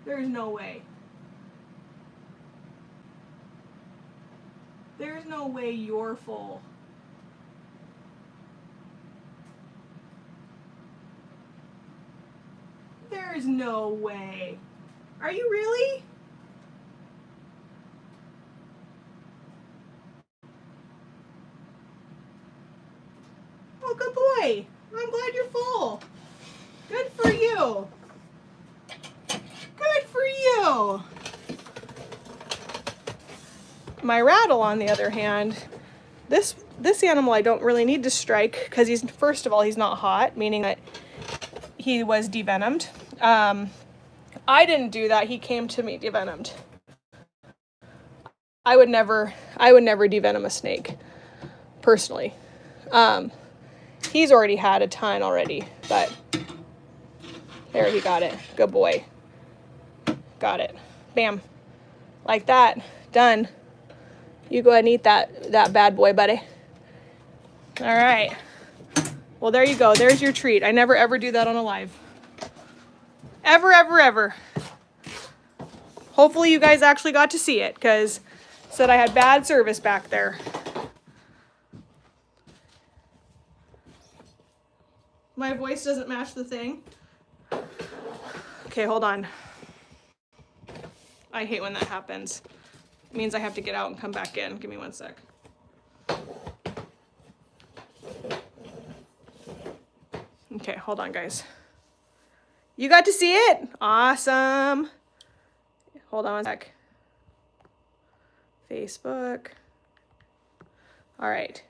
S2: There's no way. There's no way you're full. There's no way. Are you really? Oh, good boy. I'm glad you're full. Good for you. Good for you. My rattle, on the other hand, this animal I don't really need to strike because first of all, he's not hot, meaning that he was devenomed. I didn't do that. He came to me devenomed. I would never devenom a snake, personally. He's already had a ton already, but there, he got it. Good boy. Got it. Bam. Like that. Done. You go ahead and eat that bad boy, buddy. All right. Well, there you go. There's your treat. I never ever do that on a live. Ever, ever, ever. Hopefully you guys actually got to see it, because said I had bad service back there. My voice doesn't match the thing. Okay, hold on. I hate when that happens. It means I have to get out and come back in. Give me one sec. Okay, hold on, guys. You got to see it? Awesome. Hold on one sec. Facebook. All right.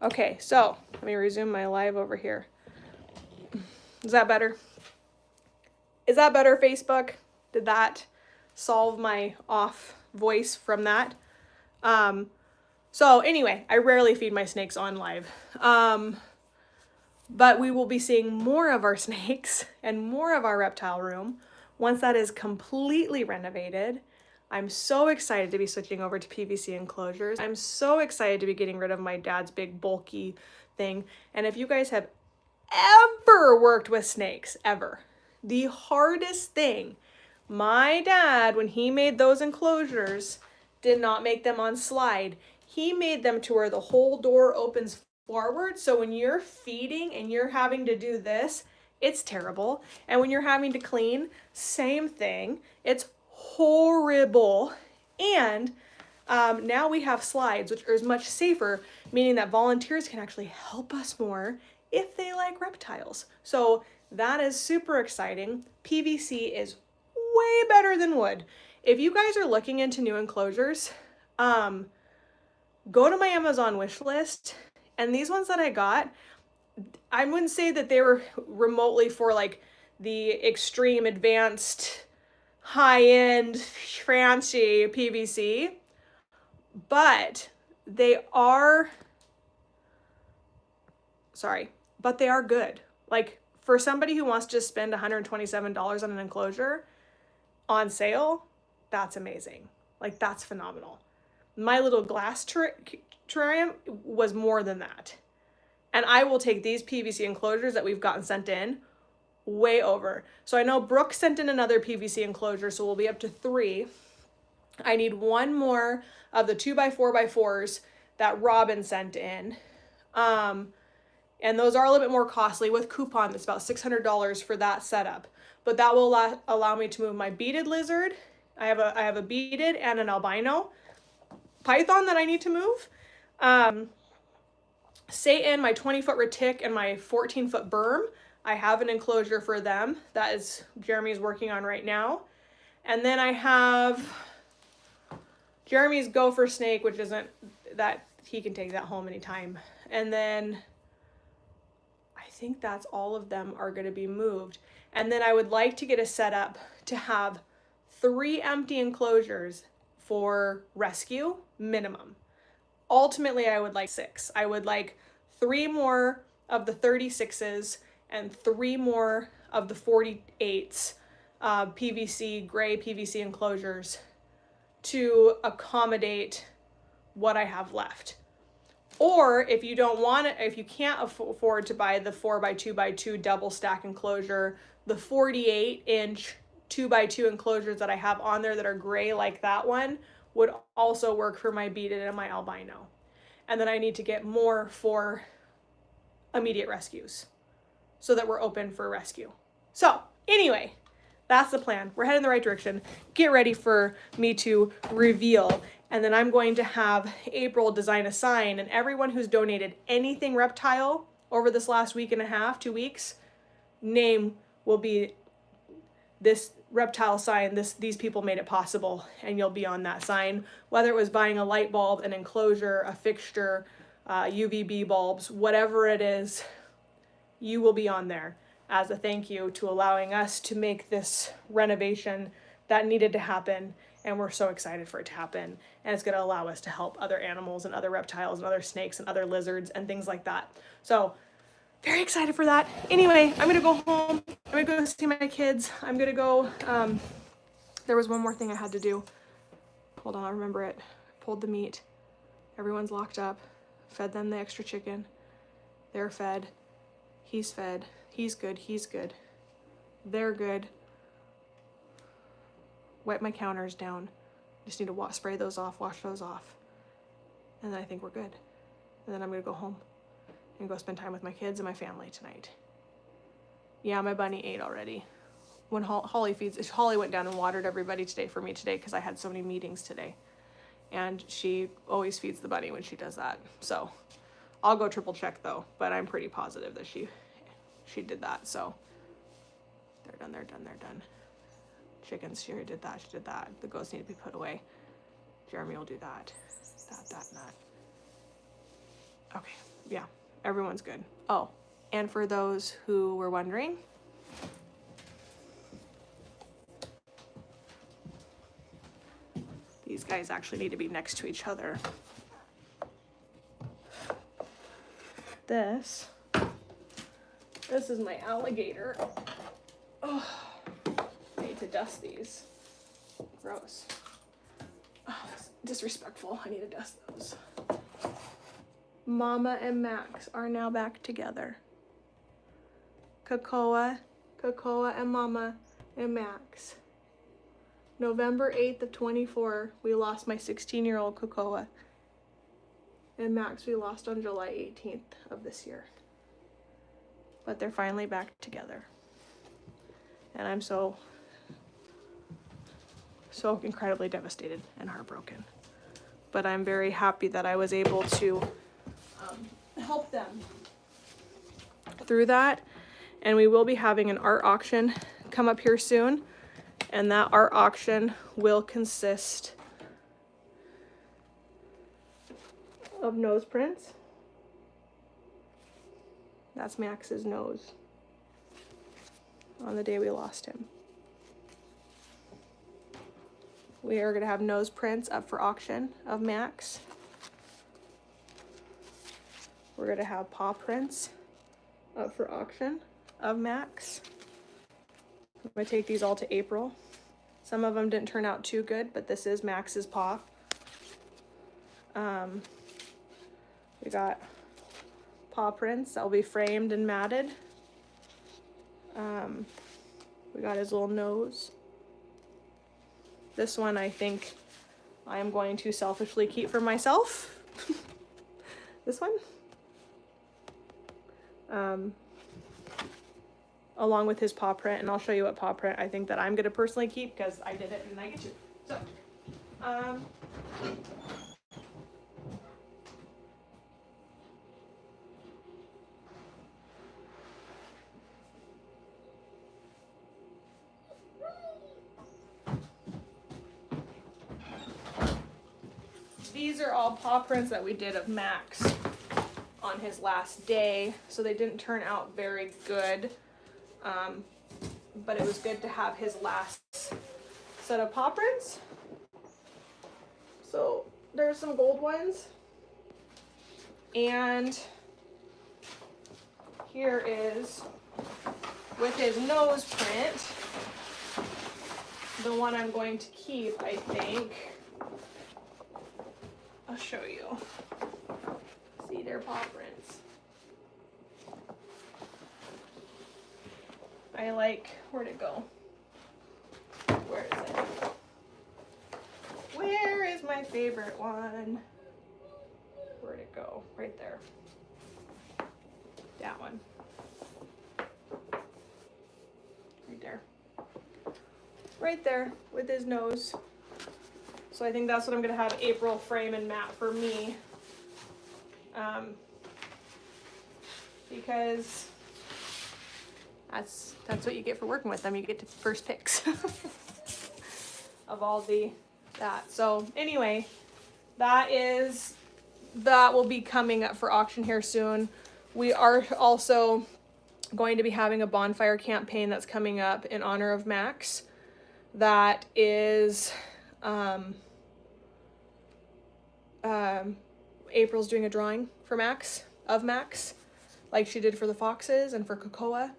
S2: Okay, so let me resume my live over here. Is that better? Is that better, Facebook? Did that solve my off voice from that? So anyway, I rarely feed my snakes on live. But we will be seeing more of our snakes and more of our reptile room once that is completely renovated. I'm so excited to be switching over to PVC enclosures. I'm so excited to be getting rid of my dad's big bulky thing. And if you guys have ever worked with snakes, ever, the hardest thing, my dad, when he made those enclosures, did not make them on slide. He made them to where the whole door opens forward. So when you're feeding and you're having to do this, it's terrible. And when you're having to clean, same thing. It's horrible. And now we have slides, which is much safer, meaning that volunteers can actually help us more if they like reptiles. So that is super exciting. PVC is way better than wood. If you guys are looking into new enclosures, go to my Amazon wish list. And these ones that I got, I wouldn't say that they were remotely for like the extreme advanced high-end fancy PVC, but they are good. Like for somebody who wants to just spend $127 on an enclosure on sale, that's amazing. Like that's phenomenal. My little glass terrarium was more than that. And I will take these PVC enclosures that we've gotten sent in way over. So I know Brooke sent in another PVC enclosure, so we'll be up to 3. I need 1 more of the 2x4x4s that Robin sent in. And those are a little bit more costly with coupon. It's about $600 for that setup. But that will allow me to move my beaded lizard. I have a beaded and an albino python that I need to move. Satan, my 20-foot retic, and my 14-foot berm. I have an enclosure for them. That is Jeremy's working on right now. And then I have Jeremy's gopher snake, which isn't that he can take that home anytime. And then I think that's all of them are going to be moved. And then I would like to get a setup to have 3 empty enclosures for rescue minimum. Ultimately, I would like 6. I would like 3 more of the 36s and 3 more of the 48s, PVC, gray PVC enclosures to accommodate what I have left. Or if you don't want it, if you can't afford to buy the 4x2x2 double stack enclosure, the 48-inch 2x2 enclosures that I have on there that are gray like that one would also work for my beaded and my albino. And then I need to get more for immediate rescues so that we're open for rescue. So anyway, that's the plan. We're heading in the right direction. Get ready for me to reveal. And then I'm going to have April design a sign, and everyone who's donated anything reptile over this last week and a half, 2 weeks, name will be this reptile sign. These people made it possible, and you'll be on that sign. Whether it was buying a light bulb, an enclosure, a fixture, UVB bulbs, whatever it is, you will be on there as a thank you to allowing us to make this renovation that needed to happen. And we're so excited for it to happen. And it's going to allow us to help other animals and other reptiles and other snakes and other lizards and things like that. So very excited for that. Anyway, I'm going to go home. I'm going to go see my kids. I'm going to go, there was one more thing I had to do. Hold on, I'll remember it. Pulled the meat. Everyone's locked up. Fed them the extra chicken. They're fed. He's fed. He's good. He's good. They're good. Wipe my counters down. Just need to spray those off, wash those off. And then I think we're good. And then I'm going to go home and go spend time with my kids and my family tonight. Yeah, my bunny ate already. When Holly feeds, Holly went down and watered everybody today for me today because I had so many meetings today. And she always feeds the bunny when she does that. So I'll go triple check though, but I'm pretty positive that she did that. So they're done, they're done, they're done. Chickens, she already did that, she did that. The goats need to be put away. Jeremy will do that, that, and that. Okay, yeah, everyone's good. Oh, and for those who were wondering, these guys actually need to be next to each other. This is my alligator. Oh, I need to dust these. Gross. Oh, that's disrespectful. I need to dust those. Mama and Max are now back together. Cocoa and Mama and Max. November 8th of 24, we lost my 16-year-old Cocoa. And Max we lost on July 18th of this year. But they're finally back together. And I'm so incredibly devastated and heartbroken. But I'm very happy that I was able to help them through that. And we will be having an art auction come up here soon. And that art auction will consist of nose prints. That's Max's nose on the day we lost him. We are going to have nose prints up for auction of Max. We're going to have paw prints up for auction of Max. I'm going to take these all to April. Some of them didn't turn out too good, but this is Max's paw. We got paw prints that will be framed and matted. We got his little nose. This one I think I am going to selfishly keep for myself. This one. Along with his paw print, and I'll show you what paw print I think that I'm gonna personally keep because I did it and I get to. So, these are all paw prints that we did of Max on his last day, so they didn't turn out very good. But it was good to have his last set of paw prints. So there's some gold ones. And here is, with his nose print, the one I'm going to keep, I think. I'll show you. See their paw prints. I like, where'd it go? Where is it? Where is my favorite one? Where'd it go? Right there. That one. Right there. Right there with his nose. So I think that's what I'm gonna have April frame and matte for me. Because that's what you get for working with them. You get to first picks of all that. So anyway, that will be coming up for auction here soon. We are also going to be having a bonfire campaign that's coming up in honor of Max. That is, April's doing a drawing for Max, like she did for the foxes and for Cocoa.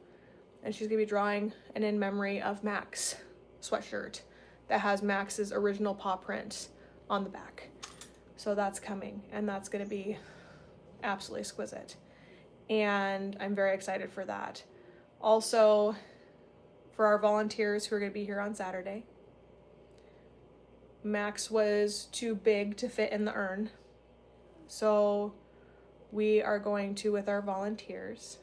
S2: And she's gonna be drawing an in memory of Max sweatshirt that has Max's original paw print on the back. So that's coming, and that's gonna be absolutely exquisite. And I'm very excited for that. Also, for our volunteers who are gonna be here on Saturday, Max was too big to fit in the urn. So we are going to, with our volunteers,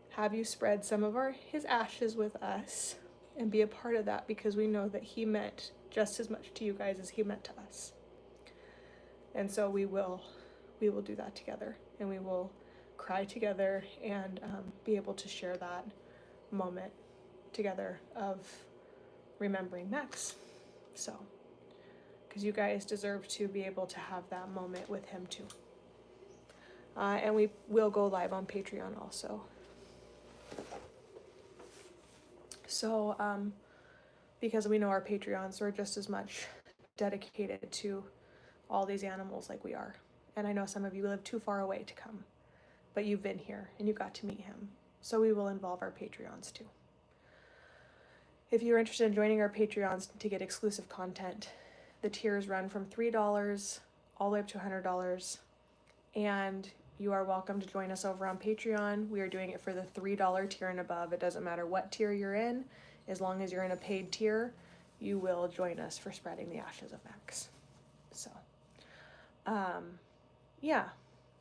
S2: have you spread some of his ashes with us and be a part of that, because we know that he meant just as much to you guys as he meant to us. And so we will do that together, and we will cry together and be able to share that moment together of remembering Max. So, because you guys deserve to be able to have that moment with him too. And we will go live on Patreon also. So, because we know our Patreons are just as much dedicated to all these animals like we are. And I know some of you live too far away to come, but you've been here and you got to meet him. So we will involve our Patreons too. If you're interested in joining our Patreons to get exclusive content, the tiers run from $3 all the way up to $100. And you are welcome to join us over on Patreon. We are doing it for the $3 tier and above. It doesn't matter what tier you're in. As long as you're in a paid tier, you will join us for spreading the ashes of Max. So, yeah.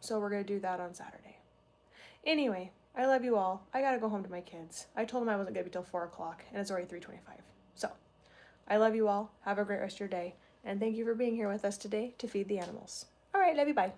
S2: So we're going to do that on Saturday. Anyway, I love you all. I got to go home to my kids. I told them I wasn't going to be till 4 o'clock, and it's already 3:25. So, I love you all. Have a great rest of your day. And thank you for being here with us today to feed the animals. All right, love you. Bye.